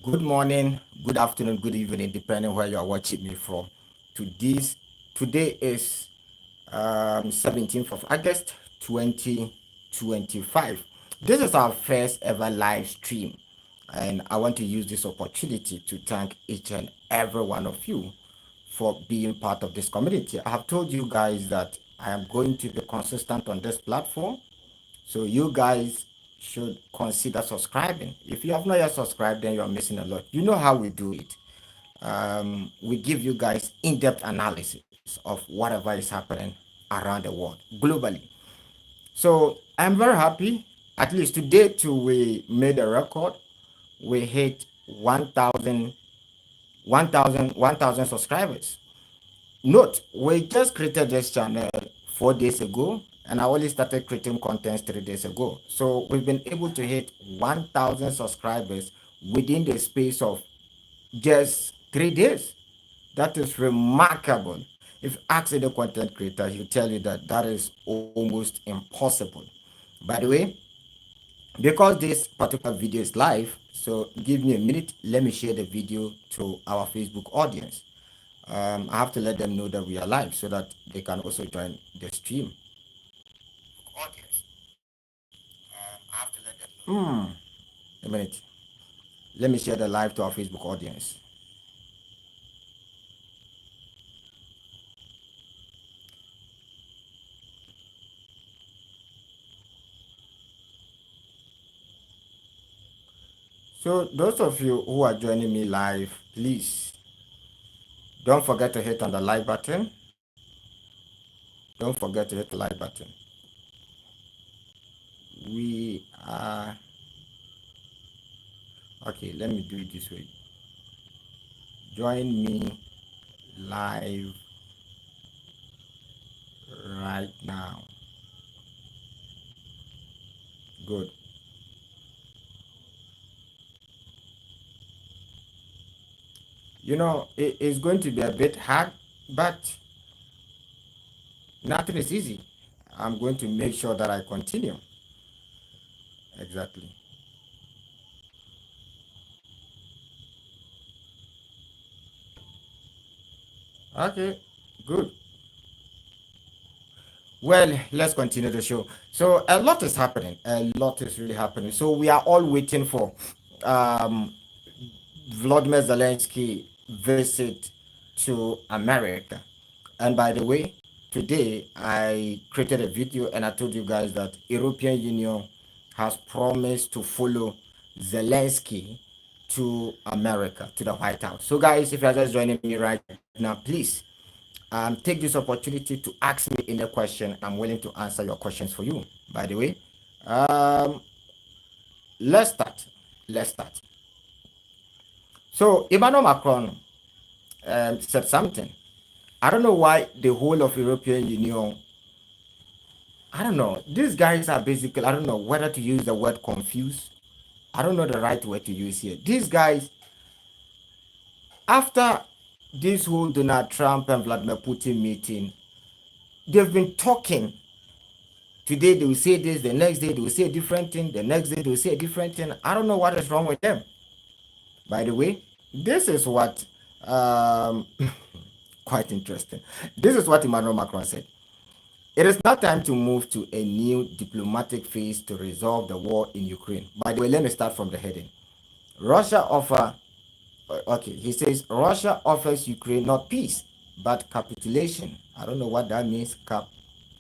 Good morning, good afternoon, good evening, depending where you are watching me from. Today is 17th of August 2025. This is our first ever live stream, and I want to use this opportunity to thank each and every one of you for being part of this community. I have told you guys that I am going to be consistent on this platform, so you guys should consider subscribing. If you have not yet subscribed, then you are missing a lot. You know how we do it. We give you guys in-depth analysis of whatever is happening around the world, globally. So I'm very happy. At least today too, we made a record. We hit 1,000 subscribers. Note, we just created this channel 4 days ago, and I only started creating content 3 days ago. So we've been able to hit 1,000 subscribers within the space of just 3 days. That is remarkable. If you ask any content creator, he'll tell you that that is almost impossible. By the way, because this particular video is live, so give me a minute. Let me share the video to our Facebook audience. I have to let them know that we are live so that they can also join the stream. Audience. I have to let them know. A minute. Let me share the live to our Facebook audience. So those of you who are joining me live, please don't forget to hit on the like button. Don't forget to hit the like button. We are okay. Let me do it this way. Join me live right now. Good. You know, it's going to be a bit hard, but nothing is easy. I'm going to make sure that I continue. Exactly. Okay, good. Well, let's continue the show. So a lot is happening. A lot is really happening. So we are all waiting for um, Vladimir Zelensky visit to America. And by the way, today I created a video and I told you guys that European Union has promised to follow Zelensky to America, to the White House. So guys, if you're just joining me right now, please take this opportunity to ask me any question. I'm willing to answer your questions for you. By the way, um, let's start. Let's start. So Emmanuel Macron said something. I don't know why the whole of European Union. I don't know. These guys are basically. I don't know whether to use the word confused. I don't know the right word to use here. These guys, after this whole Donald Trump and Vladimir Putin meeting, they've been talking. Today they will say this, the next day they will say a different thing, the next day they will say a different thing. I don't know what is wrong with them. By the way, this is what quite interesting. This is what Emmanuel Macron said. It is now time to move to a new diplomatic phase to resolve the war in Ukraine. By the way, let me start from the heading. Russia offer okay, he says Russia offers Ukraine not peace but capitulation. I don't know what that means.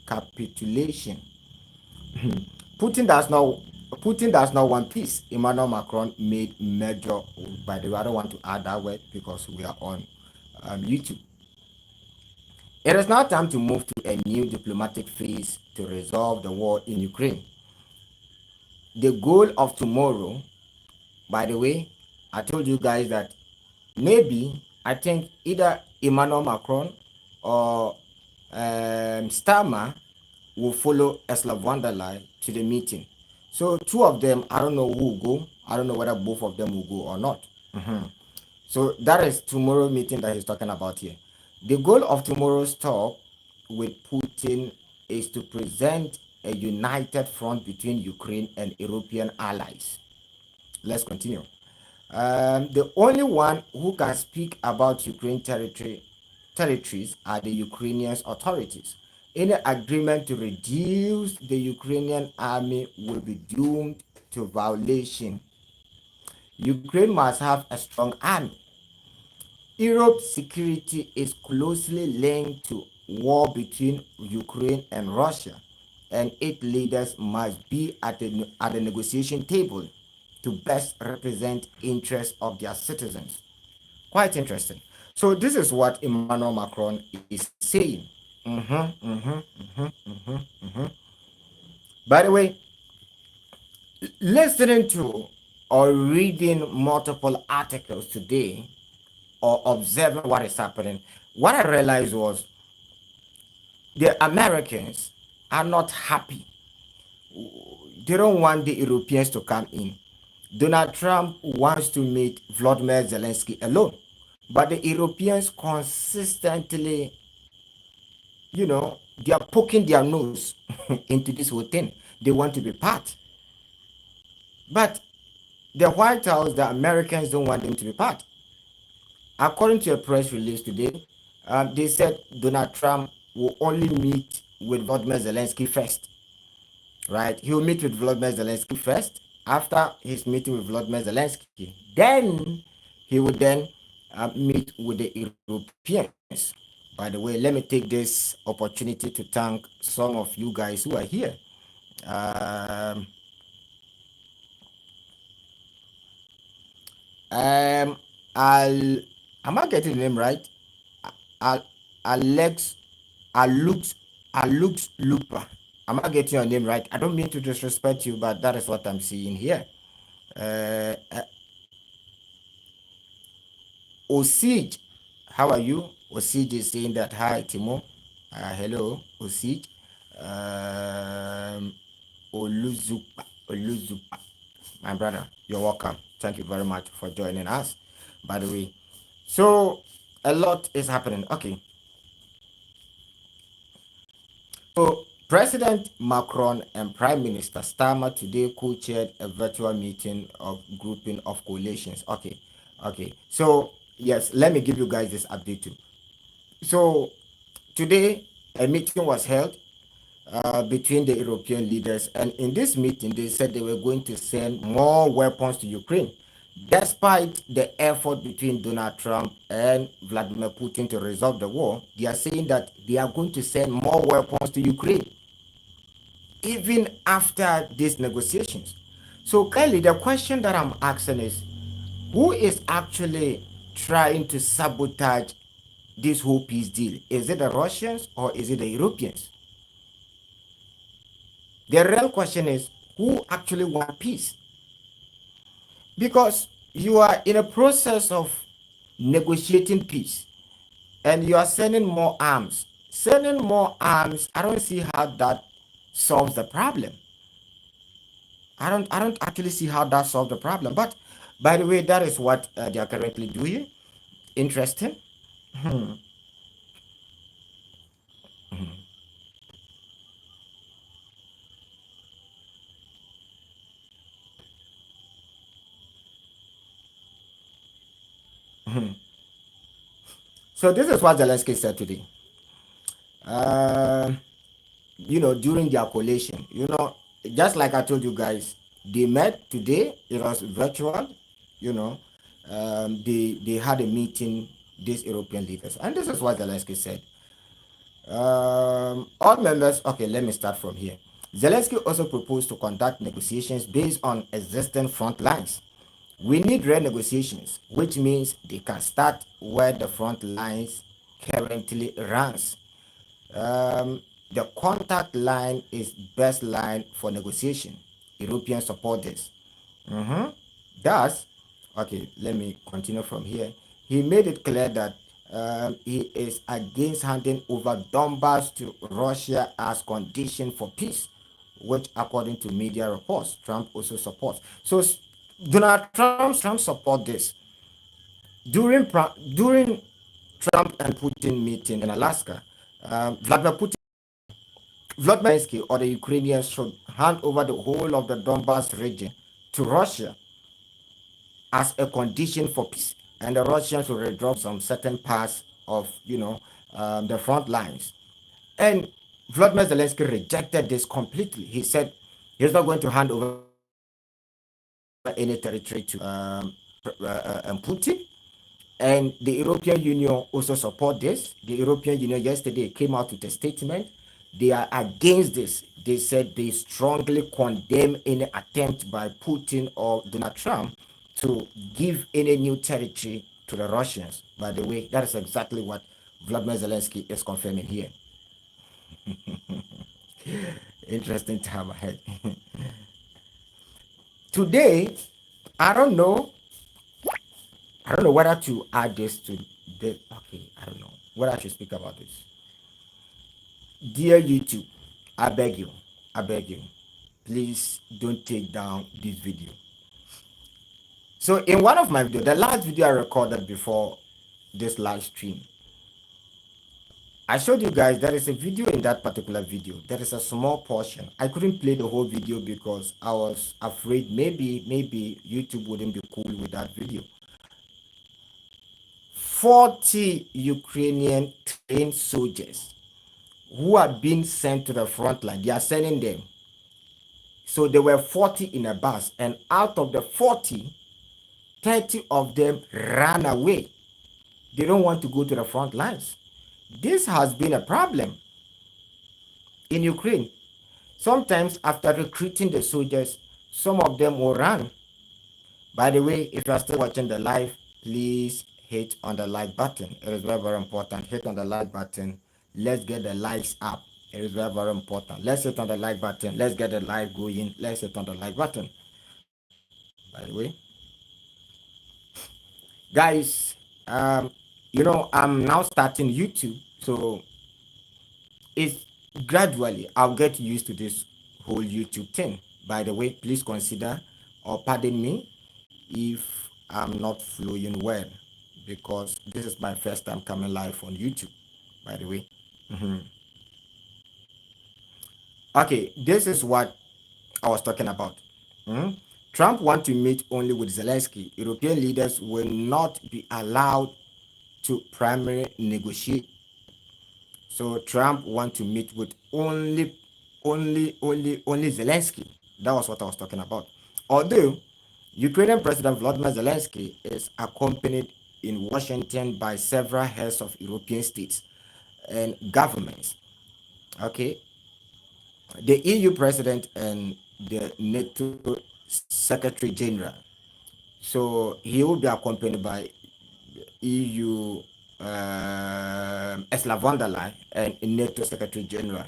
Capitulation. Putin does not Putin does not want peace. Emmanuel Macron made major. By the way, I don't want to add that word because we are on YouTube. It is now time to move to a new diplomatic phase to resolve the war in Ukraine. The goal of tomorrow, by the way, I told you guys that maybe I think either Emmanuel Macron or Starmer will follow Ursula von der Leyen to the meeting. So two of them, I don't know who will go. I don't know whether both of them will go or not. So that is tomorrow meeting that he's talking about here. The goal of tomorrow's talk with Putin is to present a united front between Ukraine and European allies. Let's continue. The only one who can speak about Ukraine territories are the Ukrainian authorities. Any agreement to reduce the Ukrainian army will be doomed to violation. Ukraine must have a strong army. Europe's security is closely linked to war between Ukraine and Russia, and its leaders must be at the negotiation table to best represent interests of their citizens. Quite interesting. So this is what Emmanuel Macron is saying. By the way, listening to or reading multiple articles today or observing what is happening, what I realized was the Americans are not happy. They don't want the Europeans to come in. Donald Trump wants to meet Vladimir Zelensky alone. But the Europeans consistently, they are poking their nose into this whole thing. They want to be part. But the White House, the Americans don't want them to be part. According to a press release today, they said Donald Trump will only meet with Volodymyr Zelensky first, right? He will meet with Volodymyr Zelensky first. After his meeting with Volodymyr Zelensky, then he would then meet with the Europeans. By the way, let me take this opportunity to thank some of you guys who are here. Um, um, Al, am I getting the name right? Al, Alex, Alux, Alux Lupa. Am I getting your name right? I don't mean to disrespect you, but that is what I'm seeing here. Uh, uh, Osij, how are you? Osij is saying that hi, Timo. Hello, Osij. Um, Oluzupa, my brother, you're welcome. Thank you very much for joining us. By the way, so a lot is happening. Okay, so President Macron and Prime Minister Starmer today co-chaired a virtual meeting of grouping of coalitions. Okay. So yes, let me give you guys this update too. So today a meeting was held between the European leaders, and in this meeting they said they were going to send more weapons to Ukraine. Despite the effort between Donald Trump and Vladimir Putin to resolve the war, they are saying that they are going to send more weapons to Ukraine even after these negotiations. So clearly the question that I'm asking is, who is actually trying to sabotage this whole peace deal? Is it the Russians or is it the Europeans? The real question is, who actually want peace? Because you are in a process of negotiating peace and you are sending more arms. Sending more arms, I don't see how that solves the problem. I don't actually see how that solves the problem. But by the way, that is what they are currently doing. Interesting. So this is what Zelensky said today. Uh, during their collation, just like I told you guys, they met today. It was virtual. You know, they had a meeting. These European leaders, and this is what Zelensky said. All members. Okay, let me start from here. Zelensky also proposed to conduct negotiations based on existing front lines. We need renegotiations, which means they can start where the front lines currently runs. The contact line is best line for negotiation. European support this. Thus, okay, let me continue from here. He made it clear that he is against handing over Donbass to Russia as condition for peace, which, according to media reports, Trump also supports. So Donald Trump support this during Trump and Putin meeting in Alaska. Vladimir Zelensky or the Ukrainians should hand over the whole of the Donbass region to Russia. as a condition for peace, and the Russians will withdraw some certain parts of, the front lines. And Vladimir Zelensky rejected this completely. He said he's not going to hand over any territory to Putin. And the European Union also support this. The European Union yesterday came out with a statement. They are against this. They said they strongly condemn any attempt by Putin or Donald Trump to give any new territory to the Russians. By the way, that is exactly what Vladimir Zelensky is confirming here. Interesting time ahead. Today, I don't know. I don't know whether to add this to the. Okay, I don't know whether I should speak about this. Dear YouTube, I beg you, please don't take down this video. So in one of my videos, the last video I recorded before this live stream, I showed you guys there is a video in that particular video. There is a small portion. I couldn't play the whole video because I was afraid maybe YouTube wouldn't be cool with that video. 40 Ukrainian trained soldiers who had been sent to the front line. They are sending them. So there were 40 in a bus, and out of the 40, 30 of them ran away. They don't want to go to the front lines. This has been a problem in Ukraine. Sometimes after recruiting the soldiers, some of them will run. By the way, if you are still watching the live, please hit on the like button. It is very, very important. Hit on the like button. Let's get the likes up. It is very, very important. Let's hit on the like button. Let's get the live going. Let's hit on the like button. By the way, guys, I'm now starting YouTube, so it's gradually I'll get used to this whole YouTube thing. By the way, please consider or pardon me if I'm not flowing well, because this is my first time coming live on YouTube, by the way. Okay, this is what I was talking about. Trump want to meet only with Zelensky. European leaders will not be allowed to primary negotiate. So Trump want to meet with only Zelensky. That was what I was talking about. Although Ukrainian President Volodymyr Zelensky is accompanied in Washington by several heads of European states and governments. Okay, the EU president and the NATO secretary general. So he will be accompanied by EU Ursula von der Leyen and NATO secretary general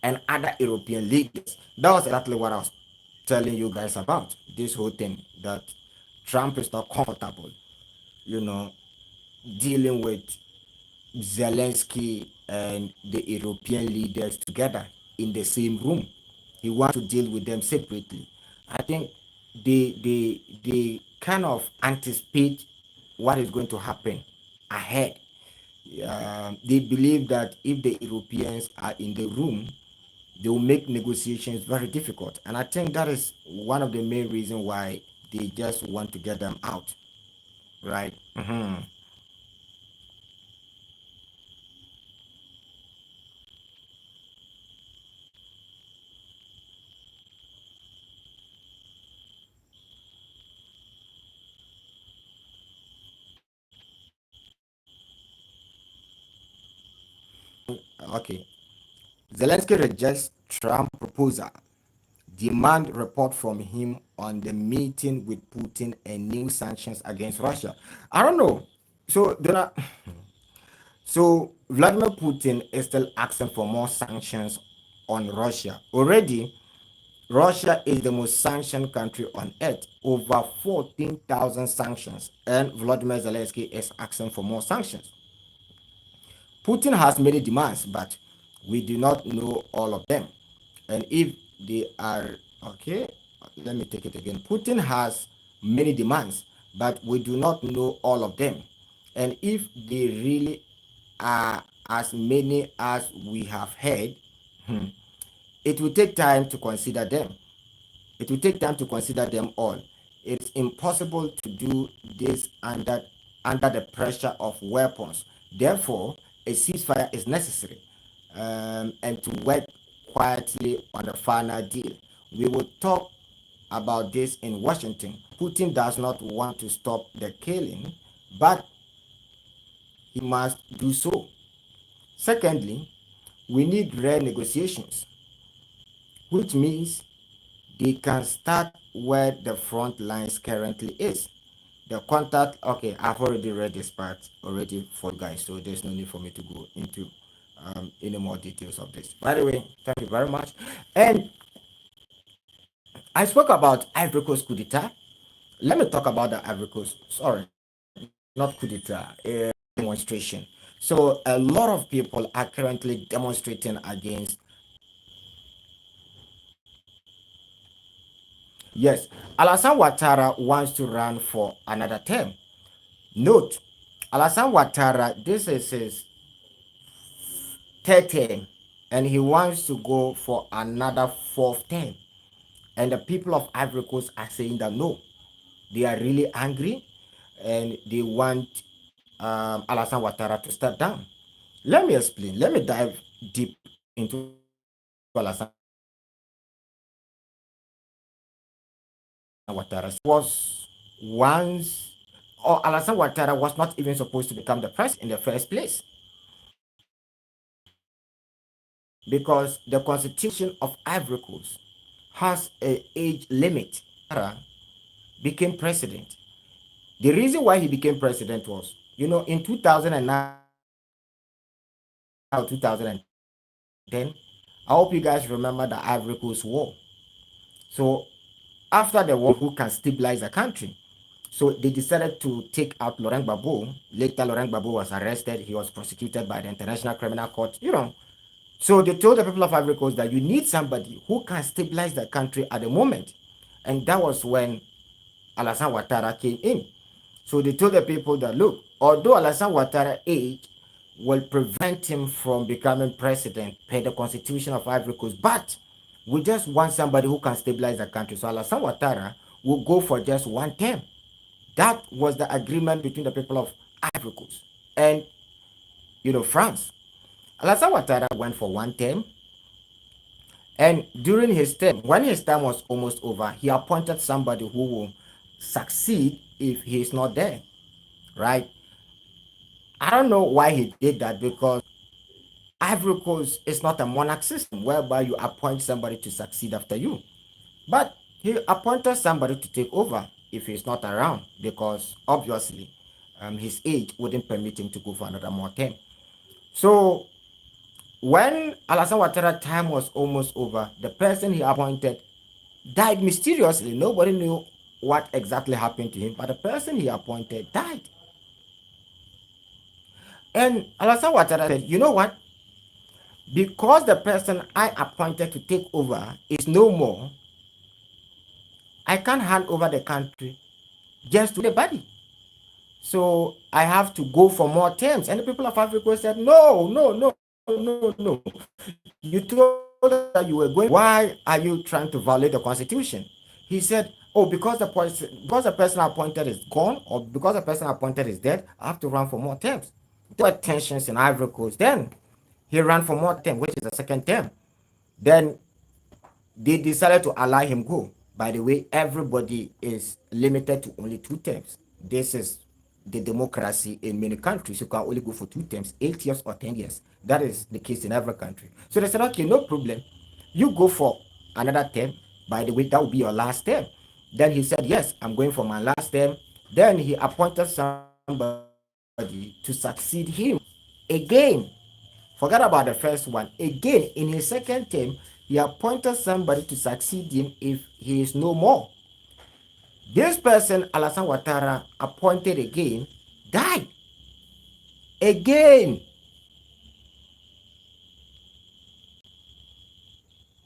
and other European leaders. That was exactly what I was telling you guys about. This whole thing that Trump is not comfortable, dealing with Zelensky and the European leaders together in the same room. He wants to deal with them separately. I think they kind of anticipate what is going to happen ahead. They believe that if the Europeans are in the room, they will make negotiations very difficult. And I think that is one of the main reasons why they just want to get them out. Right? Okay. Zelensky rejects Trump proposal. Demand report from him on the meeting with Putin and new sanctions against Russia. I don't know. So Vladimir Putin is still asking for more sanctions on Russia. Already, Russia is the most sanctioned country on earth, over 14,000 sanctions, and Volodymyr Zelensky is asking for more sanctions. Putin has many demands, but we do not know all of them. And if they are okay, let me take it again. Putin has many demands, but we do not know all of them. And if they really are as many as we have heard, it will take time to consider them. It will take time to consider them all. it's impossible to do this under the pressure of weapons. Therefore, a ceasefire is necessary, and to work quietly on a final deal. We will talk about this in Washington. Putin does not want to stop the killing, but he must do so. Secondly, we need rare negotiations, which means they can start where the front lines currently is. The contact, okay, I've already read this part already for you guys, so there's no need for me to go into any more details of this. By the way, thank you very much. And I spoke about Ivory Coast coup d'etat. Let me talk about the Ivory Coast, sorry, not coup d'etat, demonstration. So a lot of people are currently demonstrating against. Yes, Alassane Ouattara wants to run for another term. Note, Alassane Ouattara, this is his third term, and he wants to go for another fourth term. And the people of Ivory Coast are saying that no, they are really angry, and they want Alassane Ouattara to step down. Let me explain. Let me dive deep into Alassane Ouattara. Was once, or Alassane Ouattara was not even supposed to become the president in the first place, because the constitution of Ivory Coast has an age limit. Became president. The reason why he became president was, in 2009 or 2010, I hope you guys remember the Ivory Coast War. So after the war, who can stabilize the country? So they decided to take out Laurent Gbagbo. Later, Laurent Gbagbo was arrested. He was prosecuted by the International Criminal Court. So they told the people of Ivory Coast that you need somebody who can stabilize the country at the moment. And that was when Alassane Ouattara came in. So they told the people that, look, although Alassane Ouattara's age will prevent him from becoming president per the constitution of Ivory Coast, but we just want somebody who can stabilize the country. So Alassane Ouattara will go for just one term. That was the agreement between the people of Ivory Coast and, France. Alassane Ouattara went for one term, and during his term, when his term was almost over, he appointed somebody who will succeed if he is not there, right? I don't know why he did that, because Ivory Coast is not a monarch system whereby you appoint somebody to succeed after you. But he appointed somebody to take over if he's not around, because obviously his age wouldn't permit him to go for another more term. So when Alassane Ouattara's time was almost over, the person he appointed died mysteriously. Nobody knew what exactly happened to him, but the person he appointed died. And Alassane Ouattara said, you know what? Because the person I appointed to take over is no more, I can't hand over the country just to the body. So I have to go for more terms. And the people of Africa said, no, no, no, no, no. You told us that you were going. Why are you trying to violate the constitution? He said, oh, because the person appointed is gone, or because the person appointed is dead, I have to run for more terms. There were tensions in Ivory Coast. Then he ran for more term, which is the second term. Then they decided to allow him go. By the way, everybody is limited to only two terms. This is the democracy in many countries. You can only go for two terms, 8 years or 10 years. That is the case in every country. So they said, okay, no problem. You go for another term. By the way, that will be your last term. Then he said, yes, I'm going for my last term. Then he appointed somebody to succeed him again. Forget about the first one. Again, in his second term, he appointed somebody to succeed him if he is no more. This person, Alassane Ouattara, appointed again, died. Again.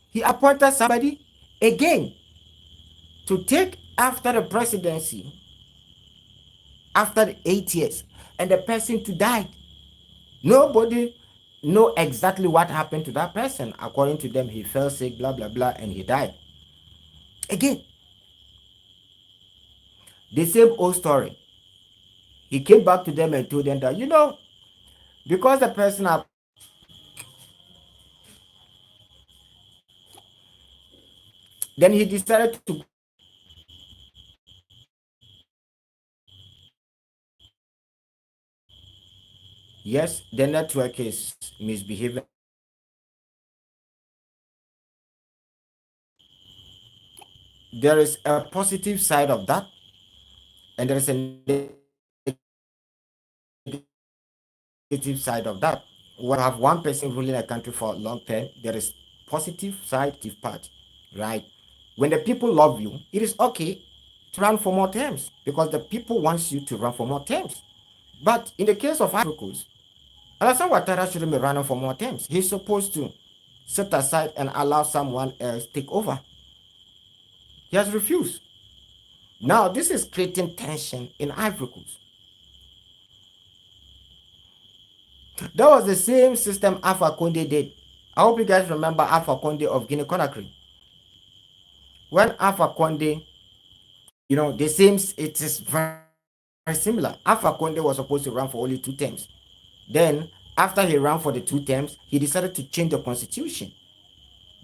He appointed somebody again to take after the presidency after the 8 years, and the person to die. Nobody know exactly what happened to that person. According to them, he fell sick, blah, blah, blah, and he died. Again. The same old story. He came back to them and told them that, because the person have, then he decided to go back. Yes, the network is misbehaving a little bit. There is a positive side of that, and there is a negative side of that. When you have one person ruling a country for a long term, there is positive side and negative part, right? When the people love you, it is okay to run for more terms because the people wants you to run for more terms. But in the case of Ivory Coast, Alassane Ouattara shouldn't be running for more terms. He's supposed to sit aside and allow someone else take over. He has refused. Now this is creating tension in Ivory Coast. That was the same system Alpha Conde did. I hope you guys remember Alpha Conde of Guinea Conakry. When Alpha Conde, the same, it is very similar. Alpha Conde was supposed to run for only 2 terms. Then, after he ran for the 2 terms, he decided to change the constitution.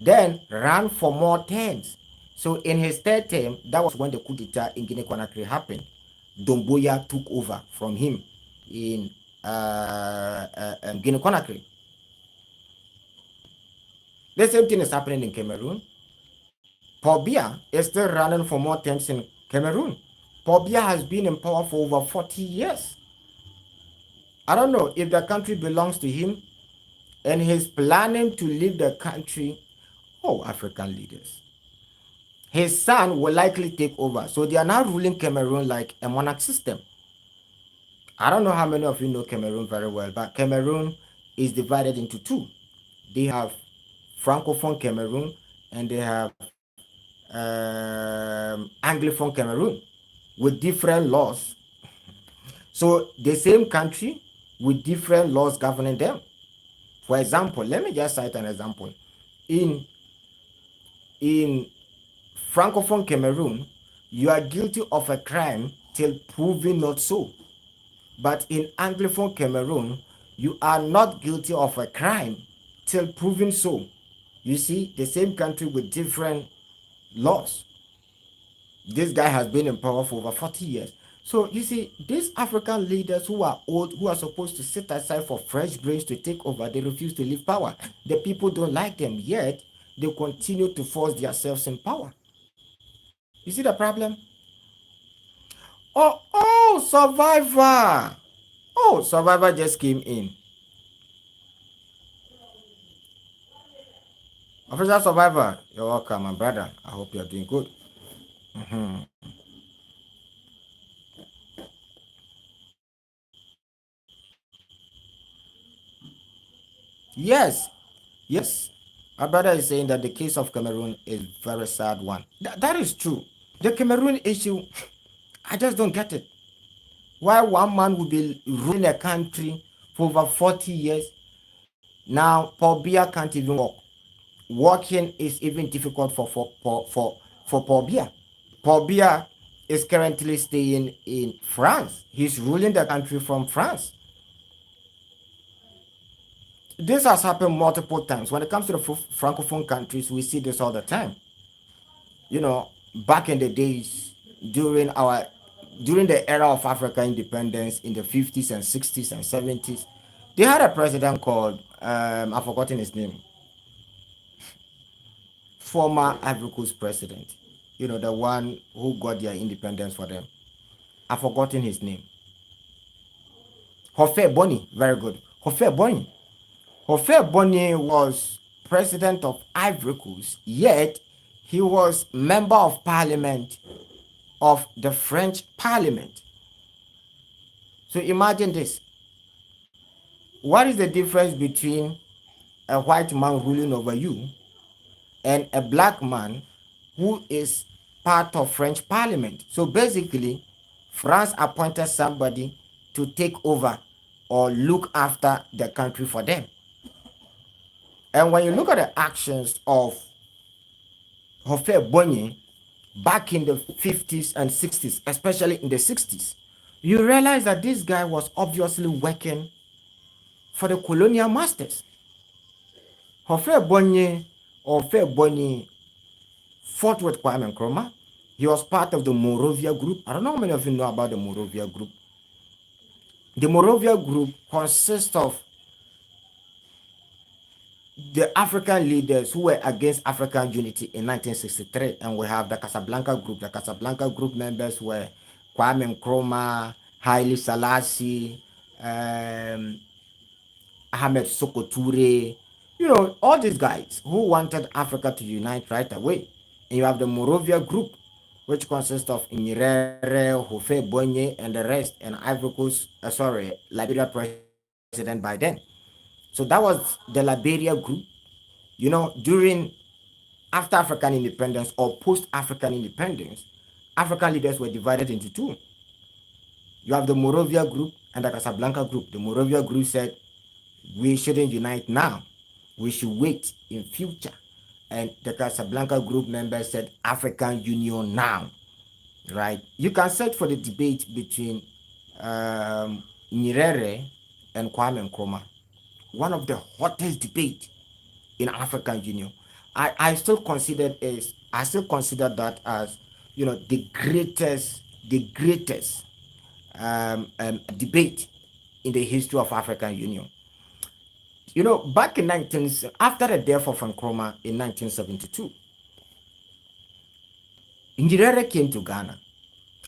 Then, ran for more terms. So, in his third term, that was when the coup d'etat in Guinea Conakry happened. Domboya took over from him in Guinea Conakry. The same thing is happening in Cameroon. Paul Biya is still running for more terms in Cameroon. Paul Biya has been in power for over 40 years. I don't know if the country belongs to him and he's planning to leave the country. Oh, African leaders. His son will likely take over. So they are now ruling Cameroon like a monarch system. I don't know how many of you know Cameroon very well, but Cameroon is divided into two. They have Francophone Cameroon and they have Anglophone Cameroon with different laws. So the same country with different laws governing them. For example, let me just cite an example. In in Francophone Cameroon, you are guilty of a crime till proven not so. But in Anglophone Cameroon, you are not guilty of a crime till proven so. You see, the same country with different laws. This guy has been in power for over 40 years. So you see, these African leaders who are old, who are supposed to sit aside for fresh brains to take over, they refuse to leave power. The people don't like them, yet they continue to force themselves in power. You see the problem? Oh, Survivor! Oh, Survivor just came in. Officer Survivor, you're welcome, my brother. I hope you're doing good. Mhm. Yes, yes. My brother is saying that the case of Cameroon is very sad one. That is true. The Cameroon issue, I just don't get it. Why one man will be ruling a country for over 40 years? Now, Paul Biya can't even walk. Walking is even difficult for Paul Biya. Paul Biya is currently staying in France. He's ruling the country from France. This has happened multiple times. When it comes to the francophone countries, we see this all the time. You know, back in the days during the era of African independence in the 50s and 60s and 70s, they had a president called I've forgotten his name, former Ivory Coast president. You know, the one who got their independence for them. I've forgotten his name. Hofe Boni, very good. Hofe Boni. Hofe Boni was president of Ivory Coast, yet he was member of parliament of the French parliament. So imagine this. What is the difference between a white man ruling over you and a black man who is part of French parliament? So basically, France appointed somebody to take over or look after the country for them. And when you look at the actions of Hofe Bonyi, back in the 50s and 60s, especially in the 60s, you realize that this guy was obviously working for the colonial masters. Hofe Bonye or Fe Bonye fought with Kwame Nkrumah. He was part of the Morovia group. I don't know how many of you know about the Morovia group. The Morovia group consists of the African leaders who were against African unity in 1963, and we have the Casablanca group. The Casablanca group members were Kwame Nkrumah, Haile Selassie, Ahmed Sokoture, all these guys who wanted Africa to unite right away. And you have the Morovia group, which consists of Nyerere, Hofe Bonye, and the rest, and Ivory Coast, Liberia president by then. So that was the Liberia group. During after African independence or post-African independence, African leaders were divided into two. You have the Morovia group and the Casablanca group. The Morovia group said, we shouldn't unite now. We should wait in future. And the Casablanca group members said, African Union now. Right? You can search for the debate between Nyerere and Kwame Nkrumah. One of the hottest debates in African Union. I still consider that as the greatest debate in the history of African Union. Back in after the death of Nkrumah in 1972, Nyerere came to Ghana.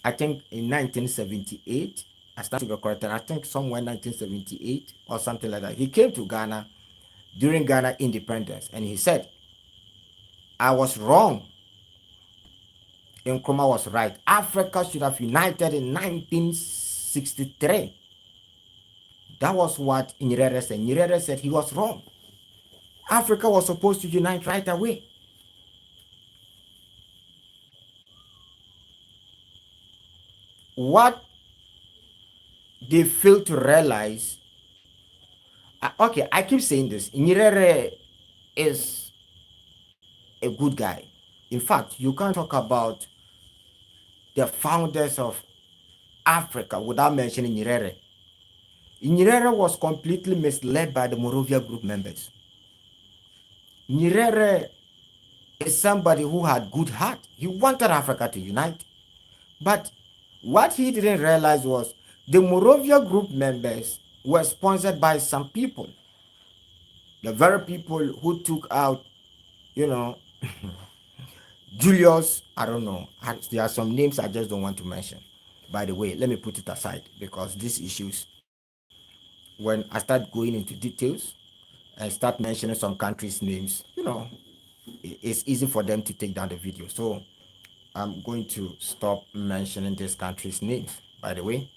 I think in 1978. I stand to be corrected. I think somewhere in 1978 or something like that. He came to Ghana during Ghana independence, and he said, I was wrong. Nkrumah was right. Africa should have united in 1963. That was what Nyerere said. Nyerere said he was wrong. Africa was supposed to unite right away. What they fail to realize, okay, I keep saying this, Nyerere is a good guy. In fact, you can't talk about the founders of Africa without mentioning Nyerere. Nyerere was completely misled by the Morovia group members. Nyerere is somebody who had good heart. He wanted Africa to unite. But what he didn't realize was the Morovia group members were sponsored by some people. The very people who took out, Julius, I don't know. There are some names I just don't want to mention. By the way, let me put it aside because these issues, when I start going into details and start mentioning some countries' names, it's easy for them to take down the video. So I'm going to stop mentioning these countries' names, by the way.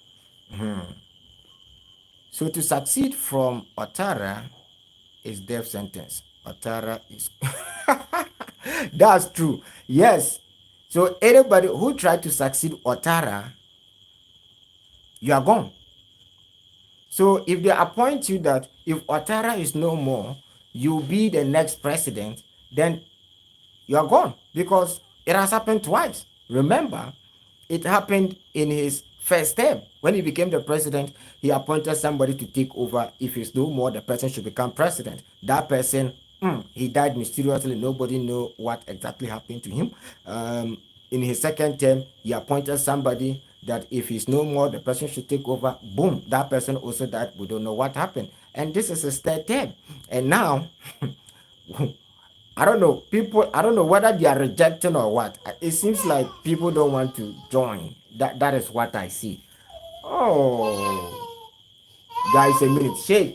So to succeed from Ouattara is death sentence. Ouattara is... That's true. Yes. So anybody who tried to succeed Ouattara, you are gone. So if they appoint you that if Ouattara is no more, you'll be the next president, then you are gone because it has happened twice. Remember, it happened in his first term. When he became the president, he appointed somebody to take over. If he's no more, the person should become president. That person, he died mysteriously. Nobody know what exactly happened to him. In his second term, he appointed somebody that if he's no more, the person should take over. Boom, that person also died. We don't know what happened. And this is his third term. And now, I don't know, I don't know whether they are rejecting or what. It seems like people don't want to join. That is what I see. Oh, guys, a minute. Shake.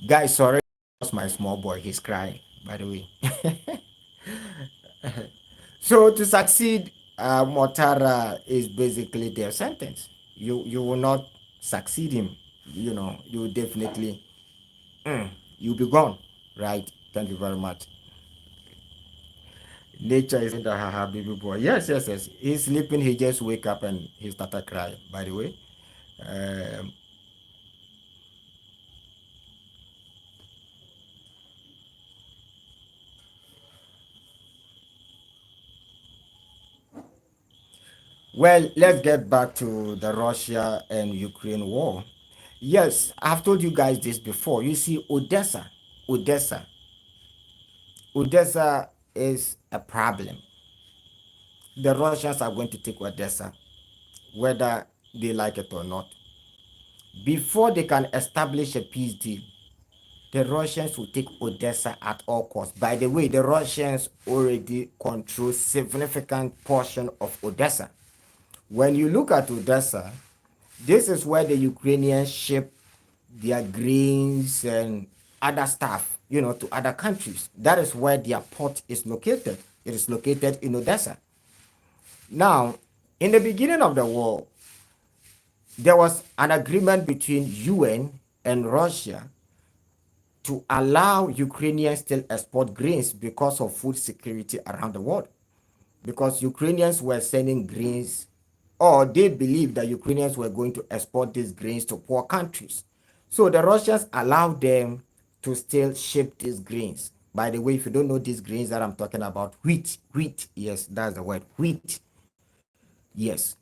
Guys, sorry. That's my small boy. He's crying, by the way. So to succeed, Ouattara is basically their sentence. You will not succeed him. You will definitely, you'll be gone. Right? Thank you very much. Nature is in the haha baby boy. Yes. He's sleeping. He just wake up and he started crying. By the way, Um, well, let's get back to the Russia and Ukraine war. Yes, I've told you guys this before. You see, Odessa, Odessa is a problem. The Russians are going to take Odessa, whether they like it or not. Before they can establish a peace deal, the Russians will take Odessa at all costs. By the way, the Russians already control significant portion of Odessa. When you look at Odessa, this is where the Ukrainians ship their grains and other stuff, to other countries. That is where their port is located. It is located in Odessa. Now, in the beginning of the war, there was an agreement between UN and Russia to allow Ukrainians still export grains because of food security around the world. Because Ukrainians were sending grains, or they believed that Ukrainians were going to export these grains to poor countries. So the Russians allowed them to still ship these grains. By the way, if you don't know these grains that I'm talking about, wheat, yes, that's the word, wheat, yes.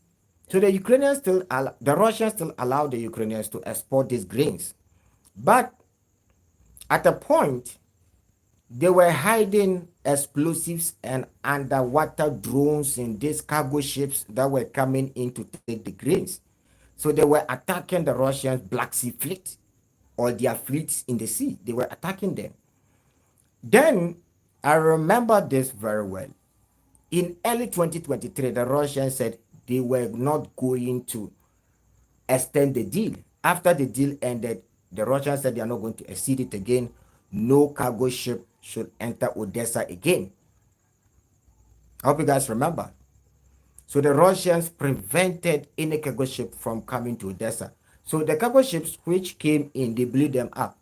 So the Russians still allow the Ukrainians to export these grains. But at a point, they were hiding explosives and underwater drones in these cargo ships that were coming in to take the grains. So they were attacking the Russian Black Sea fleet or their fleets in the sea. They were attacking them. Then I remember this very well. In early 2023, the Russians said they were not going to extend the deal. After the deal ended, the Russians said they are not going to exceed it again. No cargo ship should enter Odessa again. I hope you guys remember. So the Russians prevented any cargo ship from coming to Odessa. So the cargo ships which came in, they blew them up.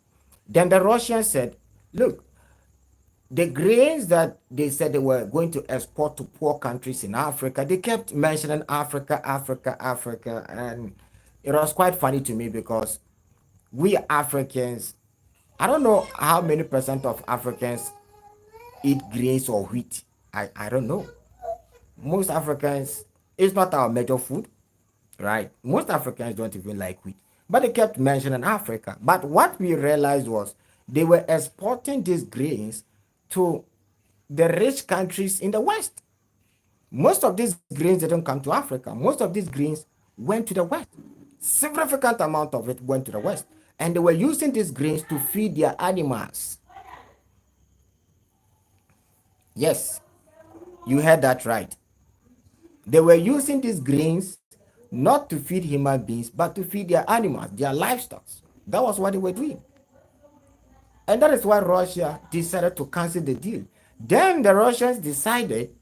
Then the Russians said, look, the grains that they said they were going to export to poor countries in Africa, they kept mentioning Africa, Africa, Africa. And it was quite funny to me because we Africans, I don't know how many percent of Africans eat grains or wheat. I don't know. Most Africans, it's not our major food, right? Most Africans don't even like wheat. But they kept mentioning Africa. But what we realized was they were exporting these grains to the rich countries in the West. Most of these grains didn't come to Africa. Most of these grains went to the West. Significant amount of it went to the West. And they were using these grains to feed their animals. Yes, you heard that right. They were using these grains not to feed human beings, but to feed their animals, their livestock. That was what they were doing. And that is why Russia decided to cancel the deal. Then the Russians decided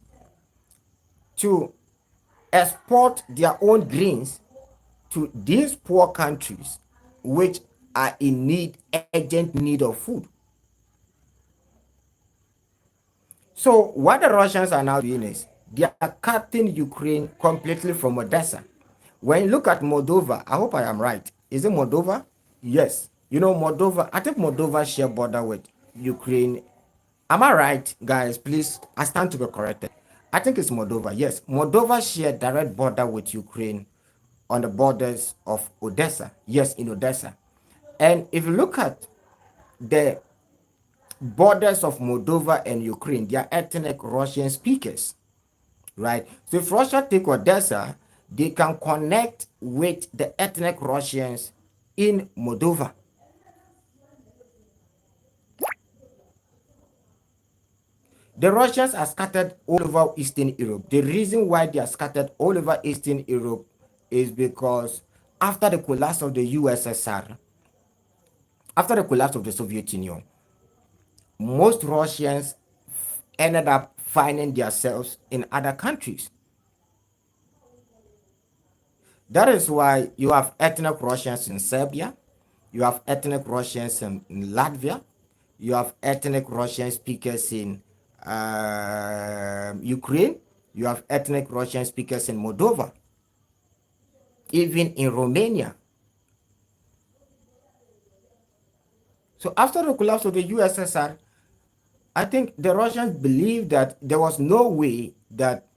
to export their own grains to these poor countries which are in urgent need of food. So what the Russians are now doing is they are cutting Ukraine completely from Odessa. When you look at Moldova, I hope I am right. Is it Moldova? Yes. Moldova, I think Moldova share border with Ukraine. Am I right, guys? Please, I stand to be corrected. I think it's Moldova. Yes. Moldova share direct border with Ukraine on the borders of Odessa. Yes, in Odessa. And if you look at the borders of Moldova and Ukraine, they are ethnic Russian speakers, right? So if Russia take Odessa, they can connect with the ethnic Russians in Moldova. The Russians are scattered all over Eastern Europe. The reason why they are scattered all over Eastern Europe is because after the collapse of the USSR, after the collapse of the Soviet Union, most Russians ended up finding themselves in other countries. That is why you have ethnic Russians in Serbia, you have ethnic Russians in Latvia, you have ethnic Russian speakers in Ukraine, you have ethnic Russian speakers in Moldova, even in Romania. So after the collapse of the USSR, I think the Russians believed that there was no way that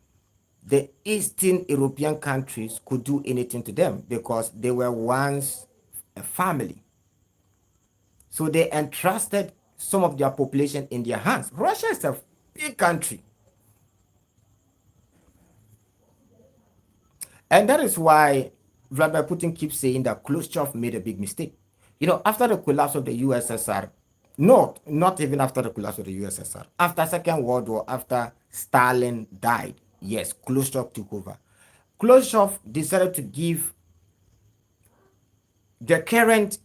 the Eastern European countries could do anything to them because they were once a family. So they entrusted some of their population in their hands. Russia is a big country. And that is why Vladimir Putin keeps saying that Khrushchev made a big mistake. You know, after the collapse of the USSR, not even after the collapse of the USSR, after Second World War, after Stalin died, yes, Khrushchev took over. Khrushchev decided to give the current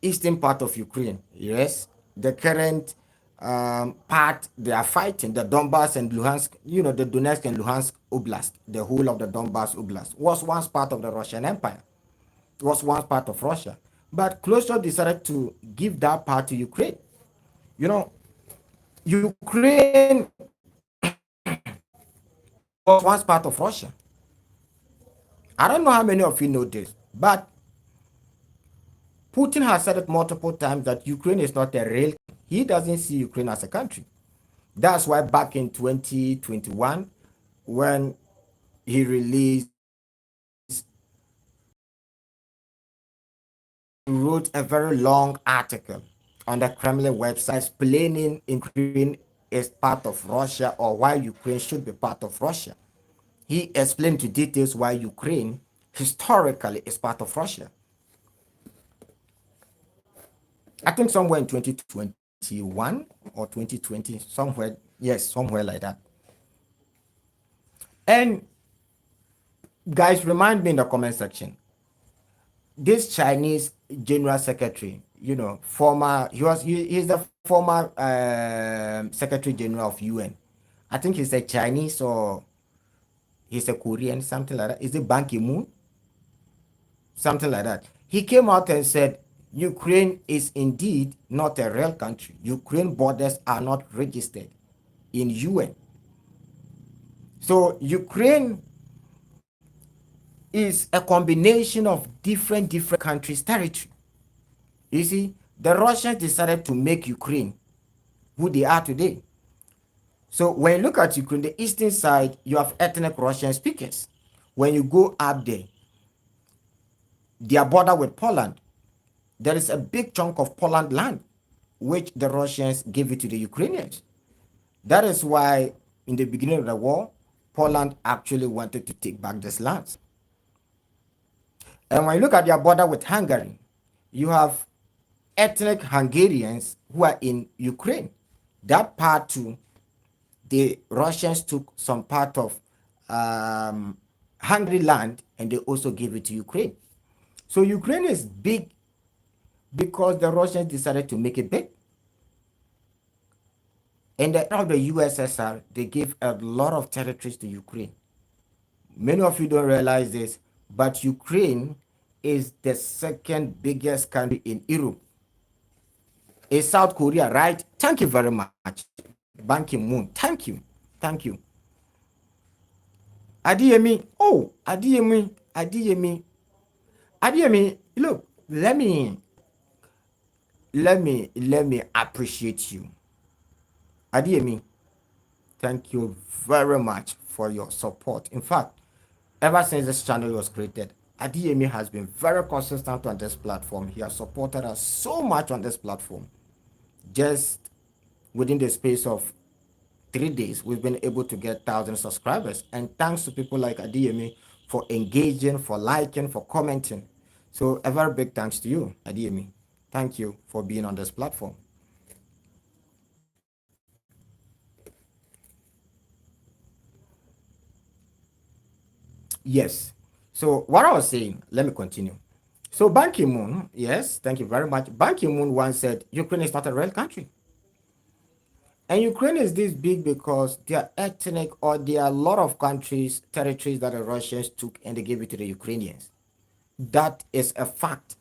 eastern part of Ukraine, yes, the current part they are fighting, the Donbass and Luhansk, you know, the Donetsk and Luhansk Oblast, the whole of the Donbass Oblast, was once part of the Russian Empire, was once part of Russia. But Khrushchev decided to give that part to Ukraine. You know, Ukraine was once part of Russia. I don't know how many of you know this, but Putin has said it multiple times that Ukraine is not a real. He doesn't see Ukraine as a country. That's why back in 2021, when he released, he wrote a very long article on the Kremlin website explaining Ukraine is part of Russia or why Ukraine should be part of Russia. He explained to details why Ukraine historically is part of Russia. I think somewhere in 2021 or 2020, somewhere, yes, somewhere like that. And guys, remind me in the comment section. This Chinese general secretary, you know, he's the former secretary general of UN. I think he's a Chinese or he's a Korean, something like that. Is it Ban Ki-moon? Something like that. He came out and said Ukraine is indeed not a real country. Ukraine borders are not registered in UN. So Ukraine is a combination of different countries' territory. You see, the Russians decided to make Ukraine who they are today. So when you look at Ukraine, the eastern side, you have ethnic Russian speakers. When you go up there, their border with Poland, there is a big chunk of Poland land, which the Russians gave it to the Ukrainians. That is why in the beginning of the war, Poland actually wanted to take back these lands. And when you look at their border with Hungary, you have ethnic Hungarians who are in Ukraine. That part too, the Russians took some part of Hungary land and they also gave it to Ukraine. So Ukraine is big because the Russians decided to make it big. In the era of the USSR, they gave a lot of territories to Ukraine. Many of you don't realize this, but Ukraine is the second biggest country in Europe. It's South Korea, right? Thank you very much. Ban Ki-moon. Thank you. Thank you. Adiyemi. Oh, Adiyemi. Adiyemi. Adiyemi. Look, let me appreciate you. Adiyemi, thank you very much for your support. In fact, ever since this channel was created, Adiyemi has been very consistent on this platform. He has supported us so much on this platform. Just within the space of 3 days, we've been able to get 1,000 subscribers. And thanks to people like Adiyemi for engaging, for liking, for commenting. So a very big thanks to you, Adiyemi. Thank you for being on this platform. Yes. So what I was saying, let me continue. So Ban Ki-moon, yes, thank you very much. Ban Ki-moon once said Ukraine is not a real country. And Ukraine is this big because they are ethnic, or there are a lot of countries, territories that the Russians took and they gave it to the Ukrainians. That is a fact.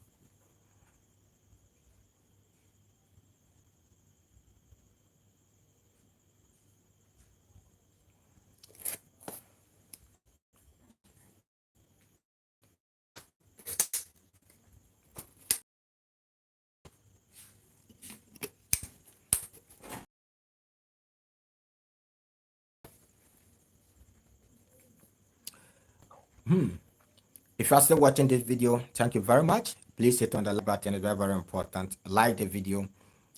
If you are still watching this video, thank you very much. Please hit on the like button. It's very, very important. Like the video.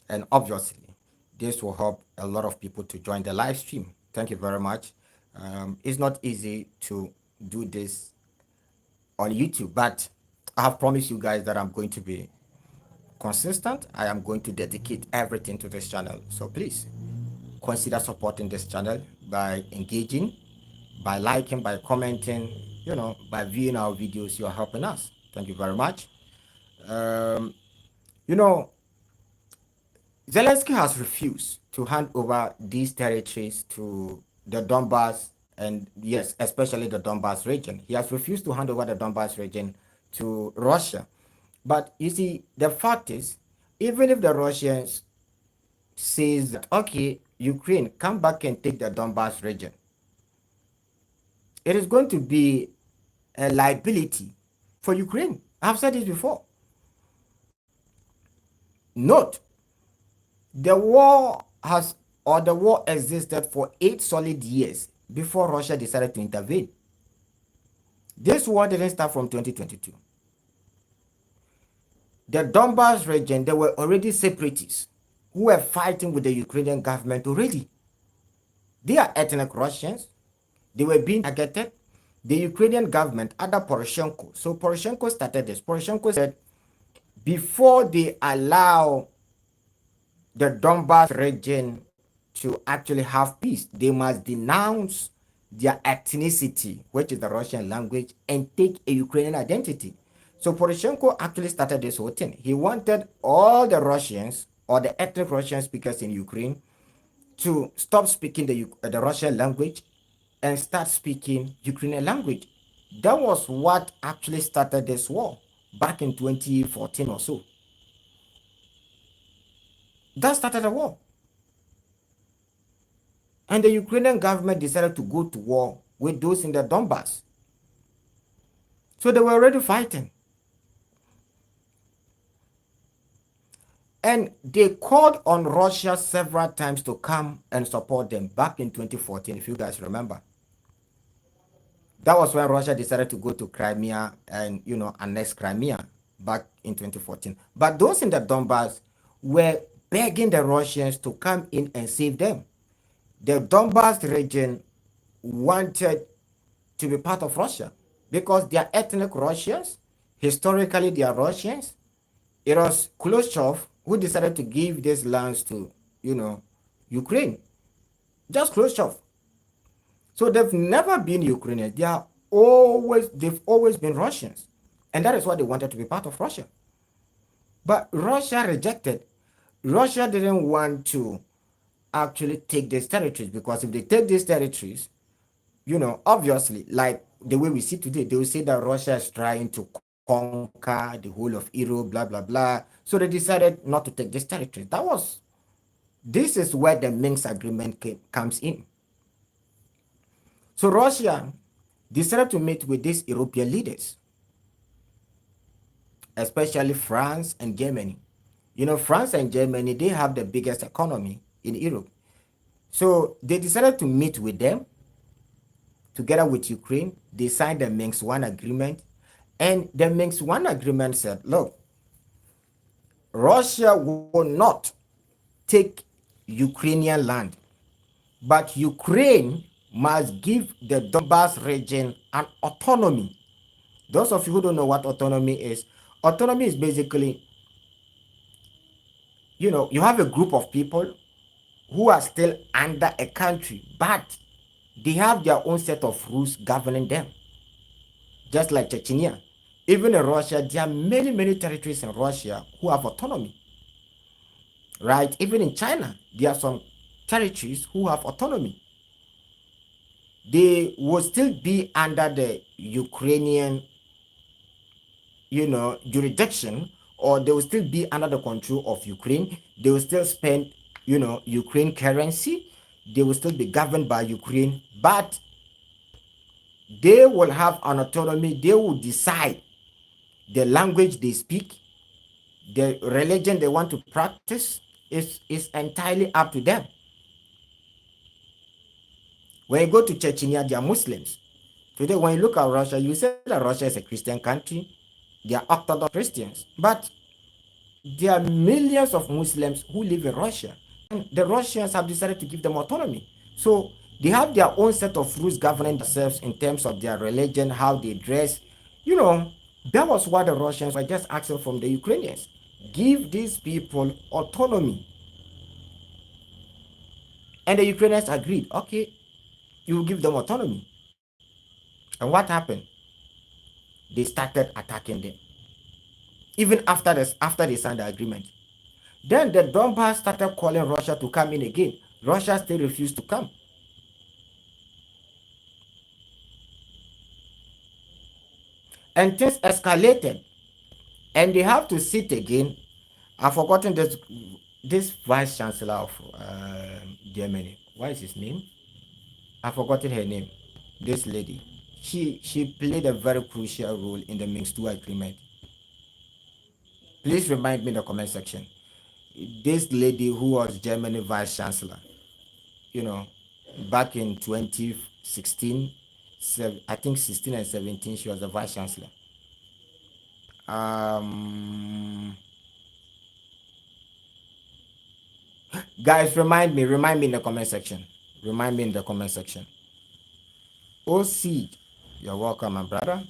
And obviously, this will help a lot of people to join the live stream. Thank you very much. It's not easy to do this on YouTube, but I have promised you guys that I'm going to be consistent. I am going to dedicate everything to this channel. So please consider supporting this channel by engaging, by liking, by commenting, by viewing our videos. You are helping us. Thank you very much. Um, you know, Zelensky has refused to hand over these territories to the Donbass, and yes, especially the Donbass region. He has refused to hand over the Donbass region to Russia. But you see, the fact is, even if the Russians says that, okay, Ukraine, come back and take the Donbass region, it is going to be a liability for Ukraine. I've said this before. Note, the war existed for 8 solid years before Russia decided to intervene. This war didn't start from 2022. The Donbass region, there were already separatists who were fighting with the Ukrainian government already. They are ethnic Russians. They were being targeted. The Ukrainian government under Poroshenko. So Poroshenko started this. Poroshenko said, before they allow the Donbass region to actually have peace, they must denounce their ethnicity, which is the Russian language, and take a Ukrainian identity. So Poroshenko actually started this whole thing. He wanted all the Russians or the ethnic Russian speakers in Ukraine to stop speaking the Russian language and start speaking Ukrainian language. That was what actually started this war back in 2014 or so. That started the war. And the Ukrainian government decided to go to war with those in the Donbass. So they were already fighting. And they called on Russia several times to come and support them back in 2014, if you guys remember. That was when Russia decided to go to Crimea and, annex Crimea back in 2014. But those in the Donbass were begging the Russians to come in and save them. The Donbass region wanted to be part of Russia because they are ethnic Russians. Historically, they are Russians. It was Khrushchev who decided to give these lands to, Ukraine. Just Khrushchev. So they've never been Ukrainians. They've always been Russians. And that is why they wanted to be part of Russia. But Russia rejected. Russia didn't want to actually take these territories, because if they take these territories, obviously, like the way we see today, they will say that Russia is trying to conquer the whole of Europe, blah, blah, blah. So they decided not to take this territory. This is where the Minsk agreement comes in. So Russia decided to meet with these European leaders, especially France and Germany. France and Germany, they have the biggest economy in Europe. So they decided to meet with them together with Ukraine. They signed the Minsk I agreement. And the Minsk I agreement said, look, Russia will not take Ukrainian land, but Ukraine must give the Donbass region an autonomy. Those of you who don't know what autonomy is basically, you have a group of people who are still under a country, but they have their own set of rules governing them. Just like Chechnya. Even in Russia, there are many, many territories in Russia who have autonomy. Right? Even in China, there are some territories who have autonomy. They will still be under the Ukrainian, jurisdiction, or they will still be under the control of Ukraine. They will still spend, Ukraine currency. They will still be governed by Ukraine, but they will have an autonomy. They will decide the language they speak, the religion they want to practice is entirely up to them. When you go to Chechnya, they are Muslims. Today, when you look at Russia, you say that Russia is a Christian country. They are Orthodox Christians. But there are millions of Muslims who live in Russia. And the Russians have decided to give them autonomy. So they have their own set of rules governing themselves in terms of their religion, how they dress. You know, that was what the Russians were just asking from the Ukrainians. Give these people autonomy. And the Ukrainians agreed, okay, you will give them autonomy. And what happened? They started attacking them. Even after they signed the agreement. Then the Donbass started calling Russia to come in again. Russia still refused to come. And things escalated. And they have to sit again. I've forgotten this vice chancellor of Germany. What is his name? I've forgotten her name. This lady. She played a very crucial role in the Minsk II agreement. Please remind me in the comment section. This lady who was Germany vice chancellor, you know, back in 2016, I think 16 and 17, she was the vice chancellor. Guys, remind me in the comment section. Remind me in the comment section. OC, you're welcome, my brother.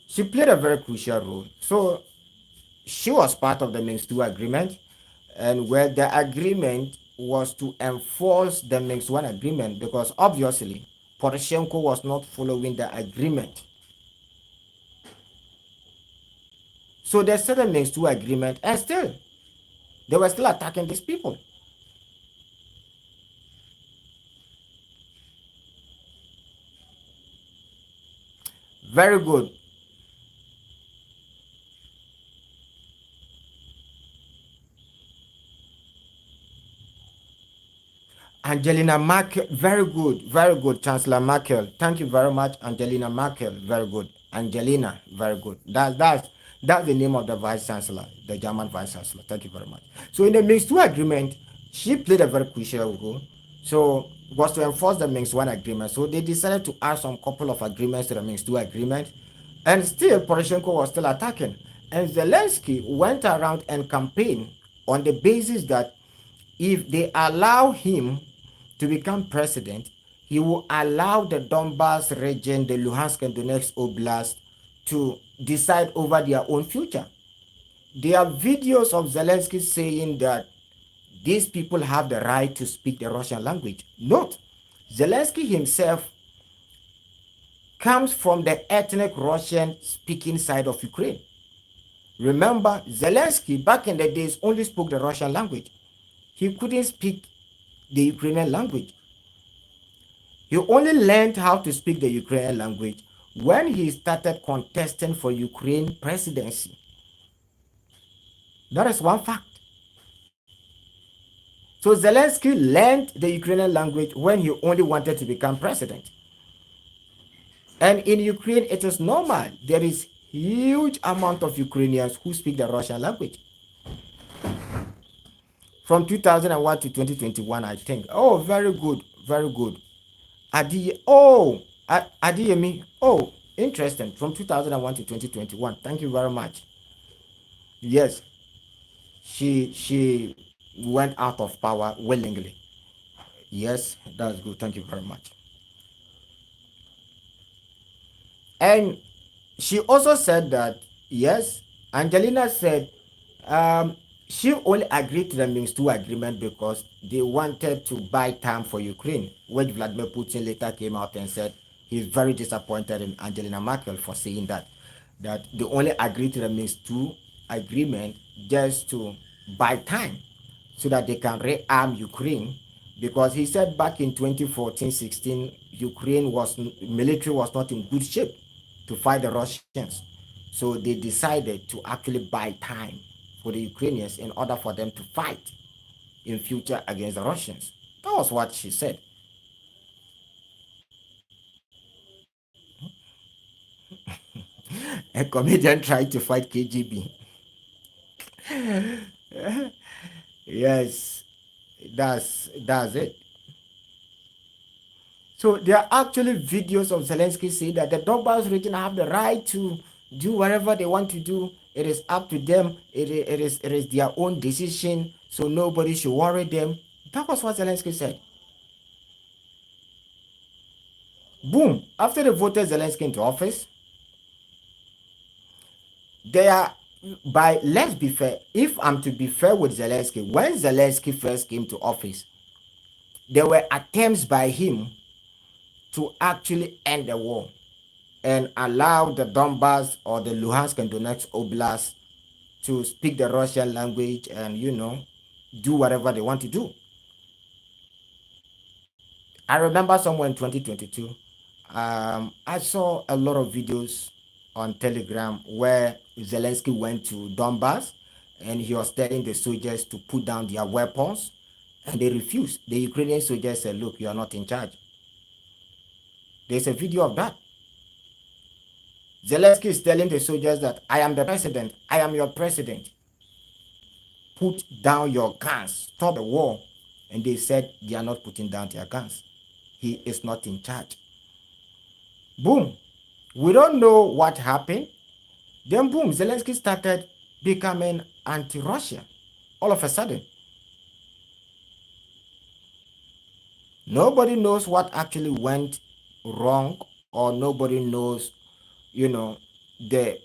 She played a very crucial role. So she was part of the Minsk II agreement, and where the agreement was to enforce the Minsk I agreement, because obviously Poroshenko was not following the agreement. So they said the Minsk II agreement, and still they were still attacking these people. Very good. Angelina Merkel, very good, Chancellor Merkel. Thank you very much, Angelina Merkel, very good. Angelina, very good. That's the name of the Vice Chancellor, the German Vice Chancellor. Thank you very much. So in the Minsk II agreement, she played a very crucial role. So it was to enforce the Minsk I agreement. So they decided to add some couple of agreements to the Minsk II agreement. And still, Poroshenko was still attacking. And Zelensky went around and campaigned on the basis that if they allow him to become president, he will allow the Donbass region, the Luhansk and Donetsk Oblast, to decide over their own future. There are videos of Zelensky saying that these people have the right to speak the Russian language. Note, Zelensky himself comes from the ethnic Russian speaking side of Ukraine. Remember, Zelensky back in the days only spoke the Russian language. He couldn't speak the Ukrainian language. He only learned how to speak the Ukrainian language when he started contesting for Ukraine presidency. That is one fact. So Zelensky learned the Ukrainian language when he only wanted to become president. And in Ukraine, it is normal. There is huge amount of Ukrainians who speak the Russian language. From 2001 to 2021, I think. Oh, very good, very good. Adiyemi. Oh, interesting. From 2001 to 2021. Thank you very much. Yes, she went out of power willingly. Yes, that's good. Thank you very much. And she also said that, yes, Angelina said she only agreed to the Minsk II agreement because they wanted to buy time for Ukraine, which Vladimir Putin later came out and said he's very disappointed in Angelina Merkel for saying that they only agreed to the Minsk II agreement just to buy time so that they can rearm Ukraine, because he said back in 2014-16 Ukraine military was not in good shape to fight the Russians. So they decided to actually buy time for the Ukrainians in order for them to fight in future against the Russians. That was what she said. A comedian tried to fight KGB. Yes, that's it. So there are actually videos of Zelensky saying that the Donbass region have the right to do whatever they want to do. It is up to them. It is their own decision. So nobody should worry them. That was what Zelensky said. Boom. After they voted Zelensky into office, they are by let's be fair. If I'm to be fair with Zelensky, when Zelensky first came to office, there were attempts by him to actually end the war and allow the Donbass or the Luhansk and Donetsk Oblast to speak the Russian language and, do whatever they want to do. I remember somewhere in 2022, I saw a lot of videos on Telegram where Zelensky went to Donbass and he was telling the soldiers to put down their weapons and they refused. The Ukrainian soldiers said, look, you are not in charge. There's a video of that. Zelensky is telling the soldiers that I am the president. I am your president. Put down your guns. Stop the war. And they said they are not putting down their guns. He is not in charge. Boom. We don't know what happened. Then boom, Zelensky started becoming anti-Russia. All of a sudden. Nobody knows what actually went wrong, or nobody knows, the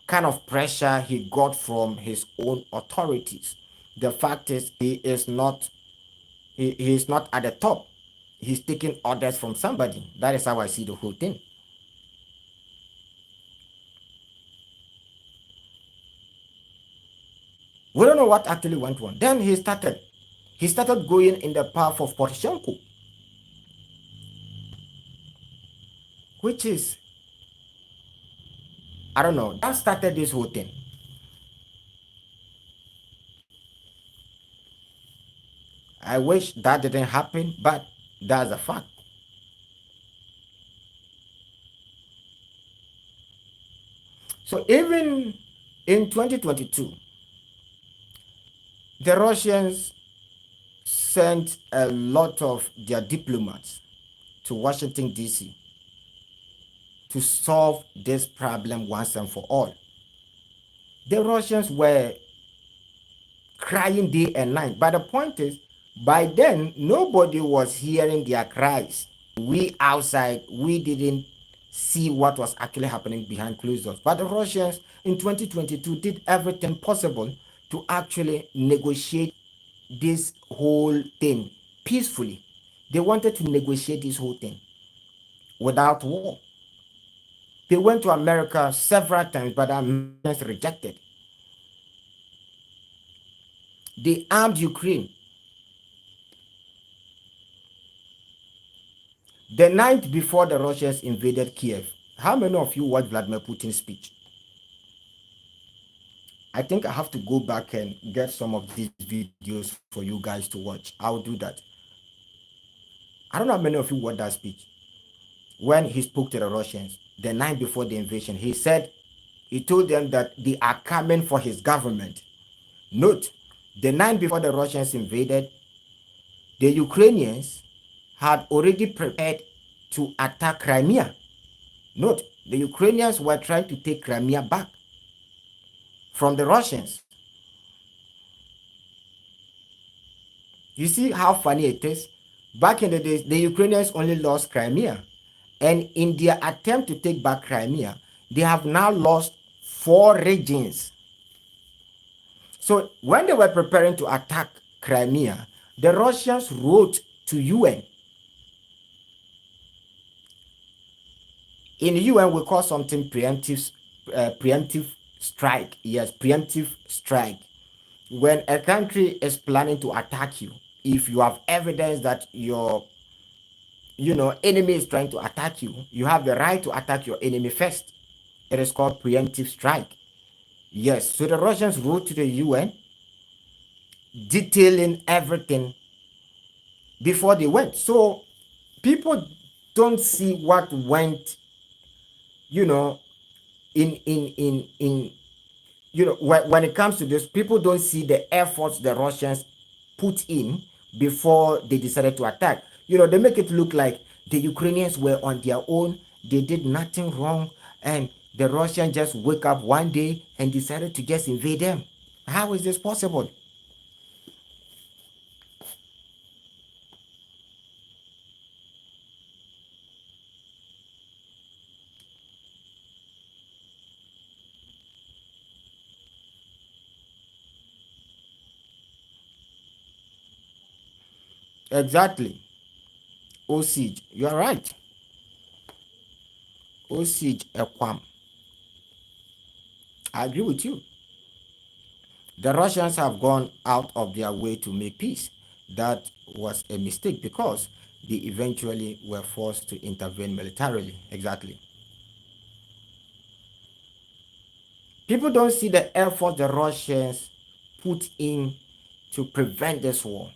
kind of pressure he got from his own authorities. The fact is he is not at the top. He's taking orders from somebody. That is how I see the whole thing. We don't know what actually went wrong. Then he started going in the path of Poroshenko, which is, I don't know, that started this whole thing. I wish that didn't happen, but that's a fact. So even in 2022, the Russians sent a lot of their diplomats to Washington, D.C. to solve this problem once and for all. The Russians were crying day and night. But the point is, by then, nobody was hearing their cries. We outside, we didn't see what was actually happening behind closed doors. But the Russians in 2022 did everything possible to actually negotiate this whole thing peacefully. They wanted to negotiate this whole thing without war. They went to America several times, but the Americans rejected. They armed Ukraine. The night before the Russians invaded Kiev, how many of you watched Vladimir Putin's speech? I think I have to go back and get some of these videos for you guys to watch. I'll do that. I don't know how many of you watched that speech. When he spoke to the Russians the night before the invasion, he told them that they are coming for his government. Note, the night before the Russians invaded, the Ukrainians had already prepared to attack Crimea. Note, the Ukrainians were trying to take Crimea back from the Russians. You see how funny it is? Back in the days, the Ukrainians only lost Crimea. And in their attempt to take back Crimea, they have now lost 4 regions. So when they were preparing to attack Crimea, the Russians wrote to UN. In the UN, we call something preemptive strike. Yes, preemptive strike. When a country is planning to attack you, if you have evidence that your enemy is trying to attack you, you have the right to attack your enemy first. It is called preemptive strike. Yes, so the Russians wrote to the UN detailing everything before they went. So people don't see what went, when it comes to this, people don't see the efforts the Russians put in before they decided to attack. They make it look like The Ukrainians were on their own. They did nothing wrong. And the Russians just wake up one day and decided to just invade them. How is this possible? Exactly. Osage. You are right. Osage Equam. I agree with you. The Russians have gone out of their way to make peace. That was a mistake because they eventually were forced to intervene militarily. Exactly. People don't see the effort the Russians put in to prevent this war,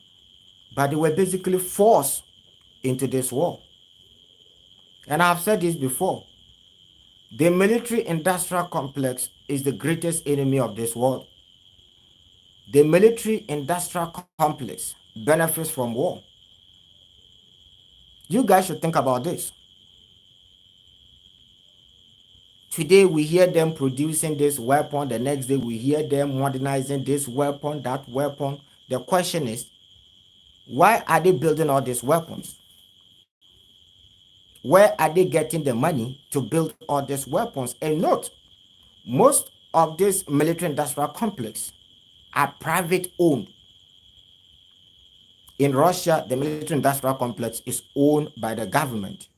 but they were basically forced into this war. And I've said this before, the military industrial complex is the greatest enemy of this world. The military industrial complex benefits from war. You guys should think about this. Today we hear them producing this weapon, the next day we hear them modernizing this weapon, that weapon. The question is, why are they building all these weapons? Where are they getting the money to build all these weapons? And note, most of this military industrial complex are private owned. In Russia, the military industrial complex is owned by the government.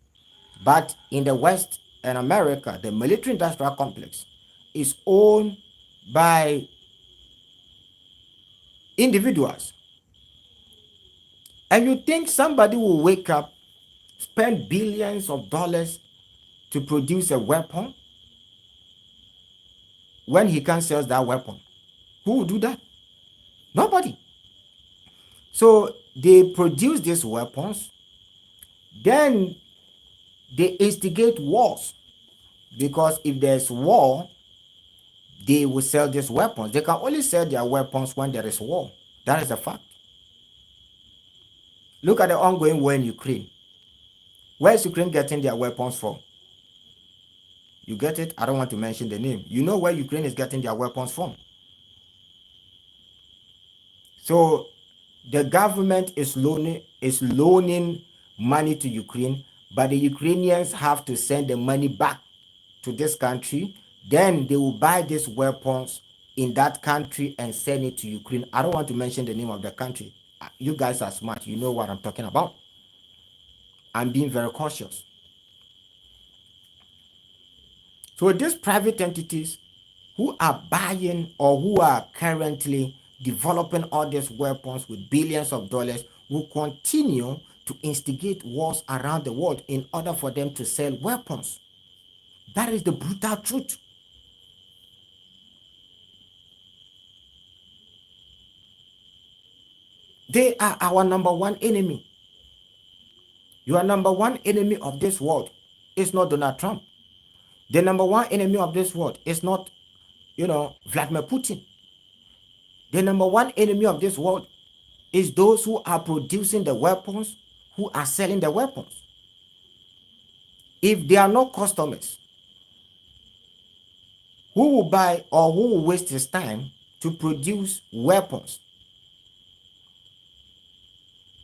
But in the West and America, the military industrial complex is owned by individuals. And you think somebody will wake up, spend billions of dollars to produce a weapon when he can't sell that weapon? Who will do that? Nobody. So they produce these weapons, then they instigate wars, because if there's war, they will sell these weapons. They can only sell their weapons when there is war. That is a fact. Look at the ongoing war in Ukraine. Where is Ukraine getting their weapons from? You get it? I don't want to mention the name. You know where Ukraine is getting their weapons from. So the government is loaning money to Ukraine, but the Ukrainians have to send the money back to this country. Then they will buy these weapons in that country and send it to Ukraine. I don't want to mention the name of the country. You guys are smart. You know what I'm talking about. I'm being very cautious. So these private entities who are buying or who are currently developing all these weapons with billions of dollars will continue to instigate wars around the world in order for them to sell weapons. That is the brutal truth. They are our number one enemy. Your number one enemy of this world is not Donald Trump. The number one enemy of this world is not, Vladimir Putin. The number one enemy of this world is those who are producing the weapons, who are selling the weapons. If they are not customers, who will buy or who will waste his time to produce weapons?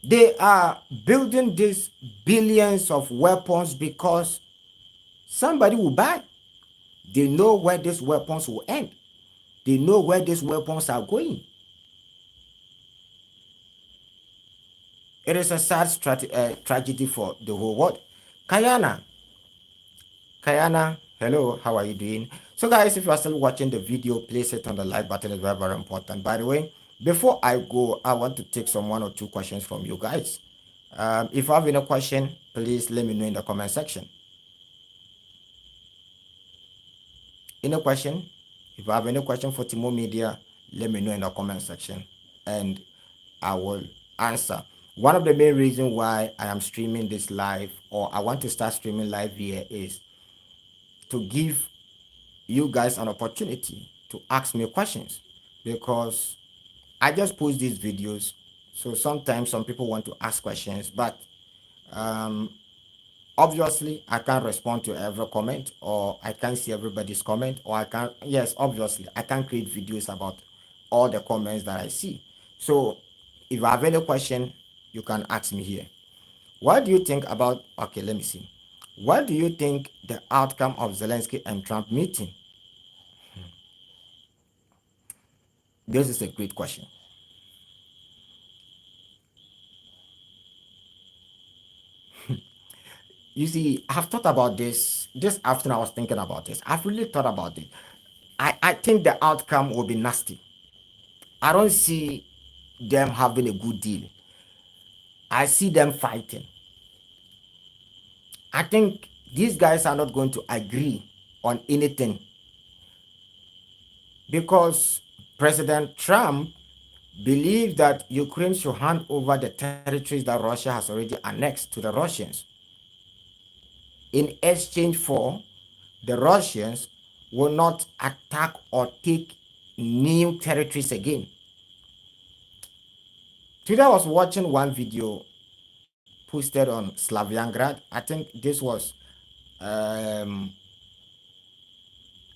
They are building these billions of weapons because somebody will buy. They know where these weapons will end. They know where these weapons are going. It is a sad tragedy for the whole world. Kayana, hello, how are you doing? So guys, if you are still watching the video, please hit on the like button. It's very, very important. By the way, before I go, I want to take some 1 or 2 questions from you guys. If you have any question, please let me know in the comment section. Any question? If you have any question for Timo Media, let me know in the comment section and I will answer. One of the main reasons why I am streaming this live, or I want to start streaming live here, is to give you guys an opportunity to ask me questions, because I just post these videos. So sometimes some people want to ask questions, but Obviously, I can't respond to every comment, or I can't see everybody's comment, or I can't, yes, obviously, I can't create videos about all the comments that I see. So, if you have any question, you can ask me here. What do you think about, okay, let me see. What do you think the outcome of Zelensky and Trump meeting? This is a great question. You see, I've thought about this afternoon. I was thinking about this. I've really thought about it. I think the outcome will be nasty. I don't see them having a good deal. I see them fighting. I think these guys are not going to agree on anything because President Trump believes that Ukraine should hand over the territories that Russia has already annexed to the Russians in exchange for the Russians will not attack or take new territories again. Today I was watching one video posted on Slaviangrad. Um,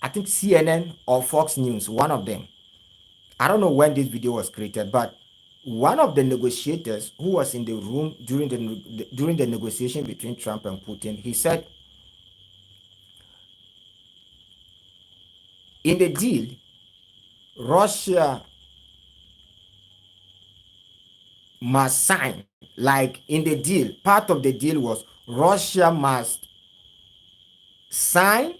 I think CNN or Fox News, one of them. I don't know when this video was created, but one of the negotiators who was in the room during the negotiation between Trump and Putin, he said, in the deal, Russia must sign. Like in the deal, part of the deal was Russia must sign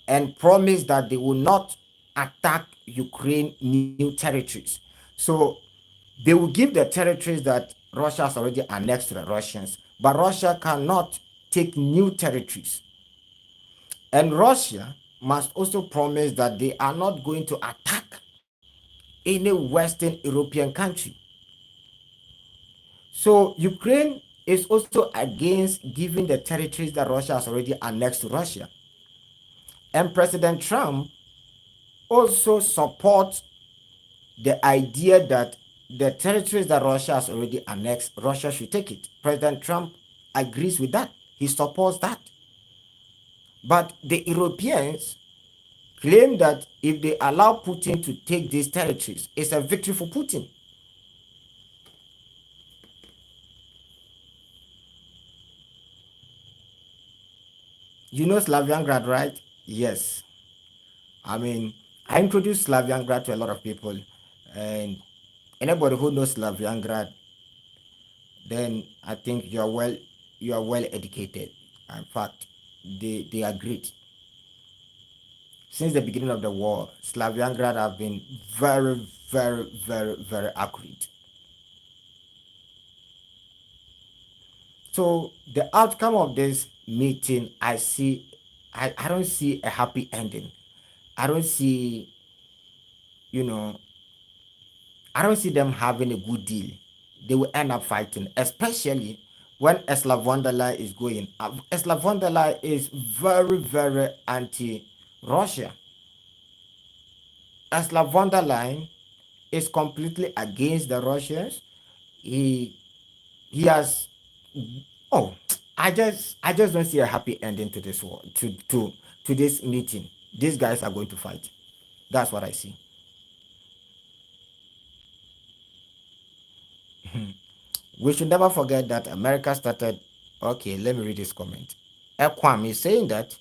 and promise that they will not attack Ukraine new territories. So they will give the territories that Russia has already annexed to the Russians, but Russia cannot take new territories. And Russia must also promise that they are not going to attack any Western European country. So Ukraine is also against giving the territories that Russia has already annexed to Russia. And President Trump also supports the idea that the territories that Russia has already annexed, Russia should take it. President Trump agrees with that. He supports that. But the Europeans claim that if they allow Putin to take these territories, it's a victory for Putin. You know Slaviangrad, right? Yes. I mean, I introduced Slaviangrad to a lot of people, and anybody who knows Slaviangrad, then I think you are well educated. In fact, they are great. Since the beginning of the war, Slaviangrad have been very, very, very, very accurate. So the outcome of this meeting, I don't see a happy ending. I don't see, you know, I don't see them having a good deal. They will end up fighting, especially when Ursula von der Leyen is going. Ursula von der Leyen is very, very anti-Russia. Ursula von der Leyen is completely against the Russians. He he has oh I just don't see a happy ending to this war to this meeting. These guys are going to fight. That's what I see. We should never forget that America started. Okay, let me read this comment. Equam is saying that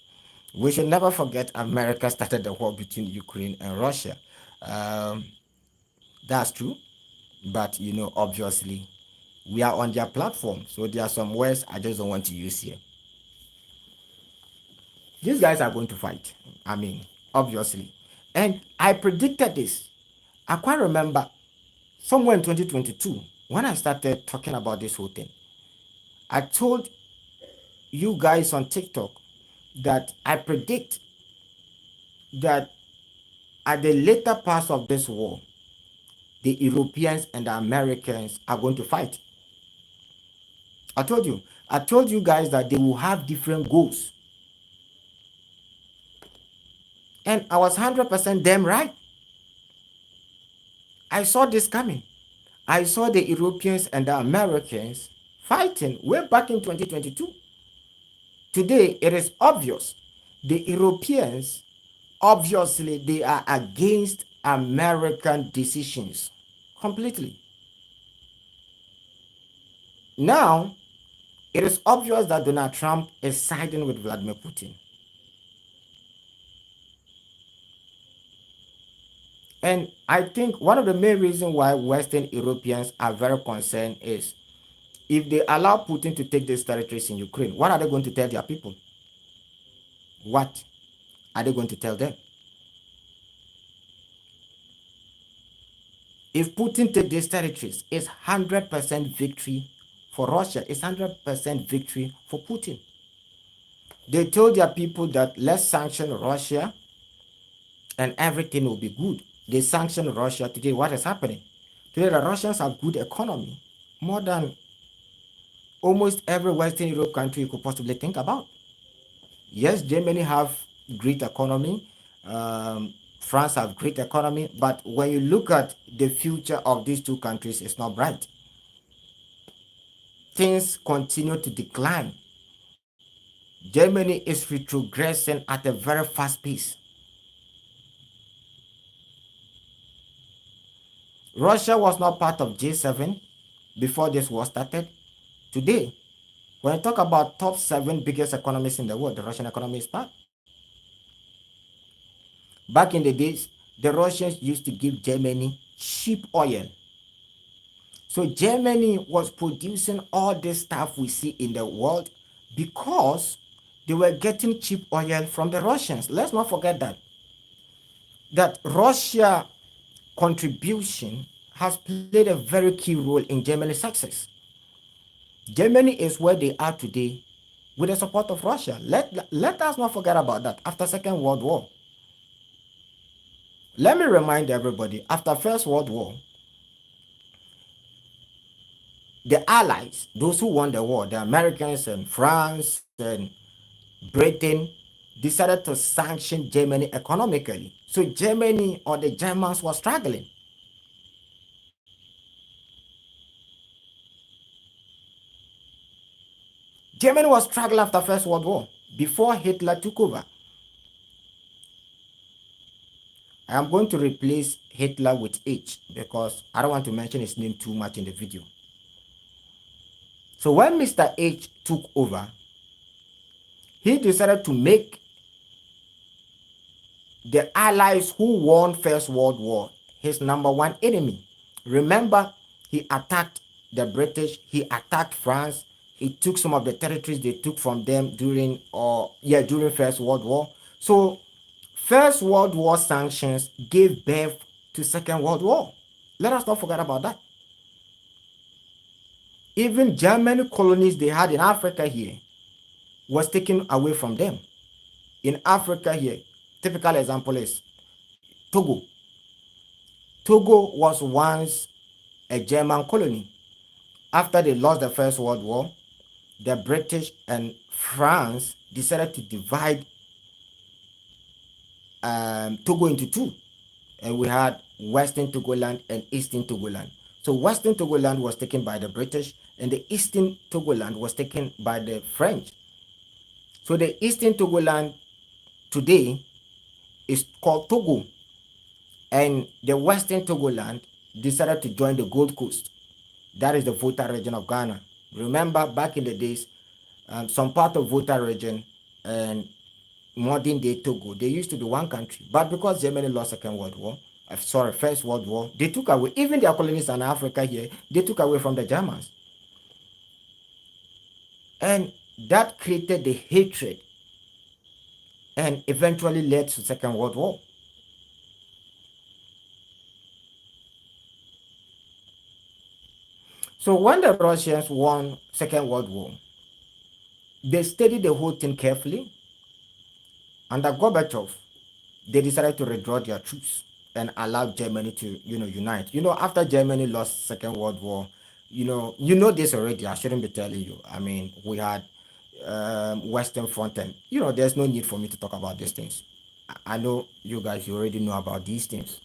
we should never forget America started the war between Ukraine and Russia. Um, that's true, but obviously, we are on their platform, so there are some words I just don't want to use here. These guys are going to fight. I mean, obviously, and I predicted this. I quite remember somewhere in 2022 when I started talking about this whole thing. I told you guys on TikTok that I predict that at the later part of this war, the Europeans and the Americans are going to fight. I told you guys that they will have different goals. And I was 100% damn right. I saw this coming. I saw the Europeans and the Americans fighting way back in 2022. Today, it is obvious the Europeans, obviously, they are against American decisions completely. Now, it is obvious that Donald Trump is siding with Vladimir Putin. And I think one of the main reasons why Western Europeans are very concerned is if they allow Putin to take these territories in Ukraine, what are they going to tell their people? What are they going to tell them? If Putin takes these territories, it's 100% victory for Russia. It's 100% victory for Putin. They told their people that let's sanction Russia and everything will be good. They sanction Russia. Today, what is happening? Today, the Russians have good economy, more than almost every Western Europe country you could possibly think about. Yes, Germany have great economy. France have great economy, but when you look at the future of these two countries, it's not bright. Things continue to decline. Germany is retrogressing at a very fast pace. Russia was not part of G7 before this war started. Today, when I talk about top 7 biggest economies in the world, the Russian economy is part. Back in the days, the Russians used to give Germany cheap oil. So Germany was producing all this stuff we see in the world because they were getting cheap oil from the Russians. Let's not forget that Russia contribution has played a very key role in Germany's success. Germany is where they are today with the support of Russia. Let us not forget about that. After Second World War, let me remind everybody, after First World War, the Allies, those who won the war, the Americans and France and Britain, decided to sanction Germany economically. So Germany or the Germans were struggling. Germany was struggling after First World War before Hitler took over. I am going to replace Hitler with H because I don't want to mention his name too much in the video. So when Mr. H took over, he decided to make the Allies who won First World War his number one enemy. Remember, he attacked the British, he attacked France, he took some of the territories they took from them during First World War. So First World War sanctions gave birth to Second World War. Let us not forget about that. Even German colonies they had in Africa here was taken away from them. In Africa here, typical example is Togo. Togo was once a German colony. After they lost the First World War, the British and France decided to divide Togo into two. And we had Western Togoland and Eastern Togoland. So Western Togoland was taken by the British and the Eastern Togoland was taken by the French. So the Eastern Togoland today is called Togo. And the Western Togoland decided to join the Gold Coast. That is the Volta region of Ghana. Remember, back in the days, some part of Volta region and modern day Togo, they used to be one country. But because Germany lost First World War, they took away, even their colonies in Africa here, they took away from the Germans. And that created the hatred and eventually led to Second World War. So when the Russians won Second World War, they studied the whole thing carefully. Under Gorbachev, they decided to withdraw their troops and allow Germany to, unite. After Germany lost Second World War, you know this already. I shouldn't be telling you. I mean, we had Western Front, and there's no need for me to talk about these things. I know you guys you already know about these things.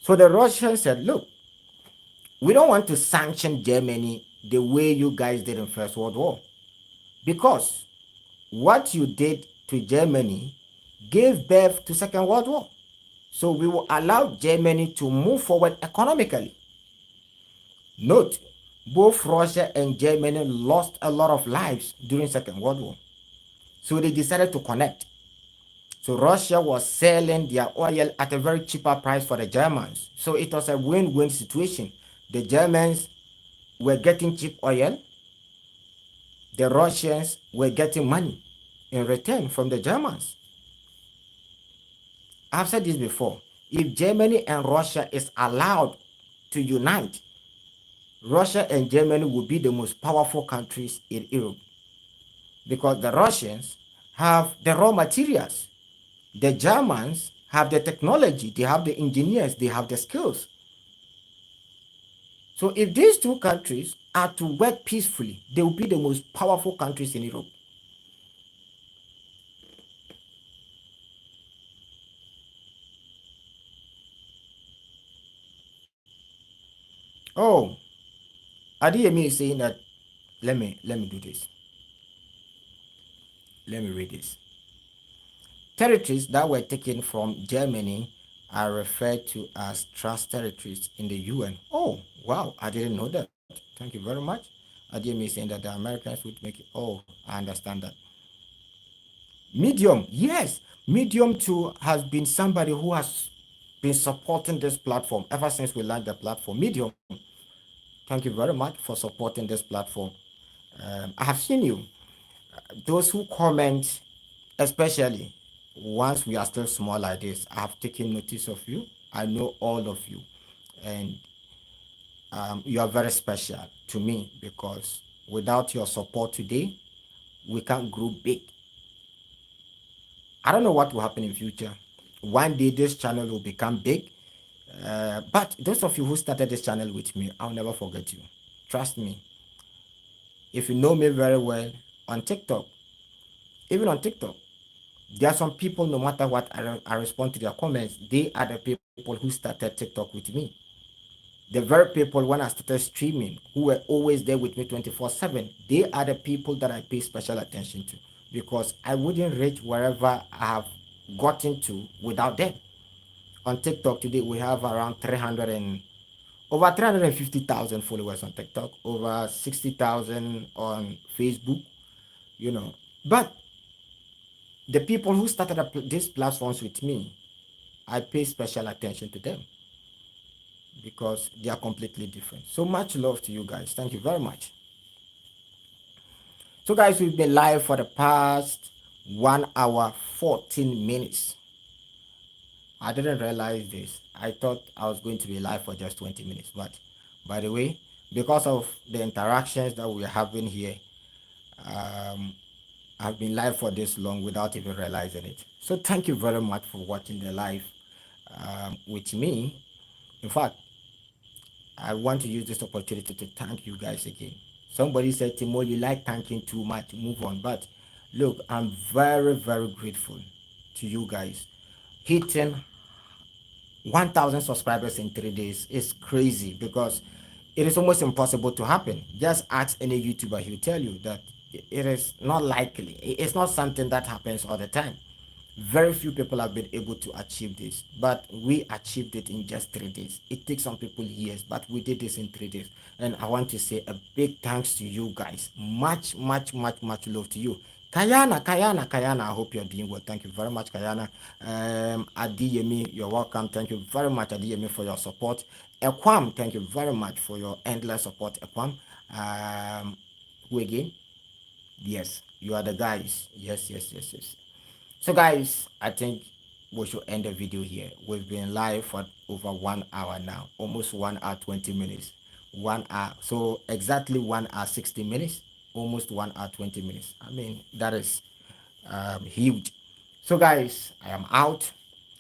So the Russians said, look, we don't want to sanction Germany the way you guys did in First World War. Because what you did to Germany gave birth to Second World War. So we will allow Germany to move forward economically. Note, both Russia and Germany lost a lot of lives during Second World War. So they decided to connect. So Russia was selling their oil at a very cheaper price for the Germans. So it was a win-win situation. The Germans were getting cheap oil. The Russians were getting money in return from the Germans. I've said this before. If Germany and Russia is allowed to unite, Russia and Germany will be the most powerful countries in Europe, because the Russians have the raw materials. The Germans have the technology, they have the engineers, they have the skills. So if these two countries are to work peacefully, they will be the most powerful countries in Europe. Oh, Adiyemi is saying that, let me do this. Let me read this. Territories that were taken from Germany are referred to as trust territories in the UN. Oh, wow, I didn't know that. Thank you very much. Adiyemi is saying that the Americans would make it. Oh, I understand that. Medium, yes. Medium too has been somebody who has been supporting this platform ever since we launched the platform. Medium, thank you very much for supporting this platform. I have seen you. Those who comment, especially once we are still small like this, I have taken notice of you. I know all of you. And you are very special to me, because without your support today, we can't grow big. I don't know what will happen in future. One day this channel will become big. But those of you who started this channel with me, I'll never forget you. Trust me. If you know me very well on TikTok, even on TikTok, there are some people, no matter what, I respond to their comments. They are the people who started TikTok with me. The very people when I started streaming, who were always there with me 24/7, they are the people that I pay special attention to, because I wouldn't reach wherever I have gotten to without them. On TikTok today, we have around 300 and over 350,000 followers on TikTok, over 60,000 on Facebook, you know. But the people who started these platforms with me, I pay special attention to them, because they are completely different. So much love to you guys. Thank you very much. So guys, we've been live for the past 1 hour 14 minutes. I didn't realize this. I thought I was going to be live for just 20 minutes. But by the way, because of the interactions that we're having here, um, I've been live for this long without even realizing it. So thank you very much for watching the live with me. In fact, I want to use this opportunity to thank you guys again. Somebody said, Timo, you like thanking too much, move on. But look, I'm very, very grateful to you guys. Hitting 1,000 subscribers in 3 days is crazy, because it is almost impossible to happen. Just ask any YouTuber, he'll tell you that it is not likely. It's not something that happens all the time. Very few people have been able to achieve this, but we achieved it in just 3 days. It takes some people years, but we did this in 3 days. And I want to say a big thanks to you guys. Much, much, much, much love to you. Kayana, I hope you're doing well. Thank you very much, Kayana. Adiyemi, you're welcome. Thank you very much, Adiyemi, for your support. Ekwam, thank you very much for your endless support, Ekwam. Who again? Yes, you are the guys. Yes. So guys, I think we should end the video here. We've been live for over 1 hour now, almost 1 hour 20 minutes. 1 hour, so exactly 1 hour 60 minutes, almost 1 hour 20 minutes. I mean, that is huge. So guys, I am out.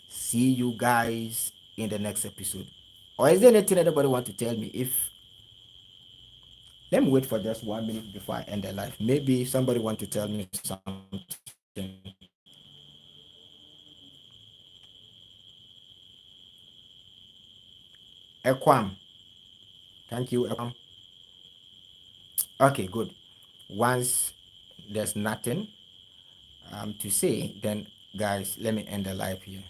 See you guys in the next episode. Or is there anything anybody want to tell me? If let me wait for just 1 minute before I end the live. Maybe somebody want to tell me something. Equam. Thank you, Equam. Okay, good. Once there's nothing, to say, then guys, let me end the live here.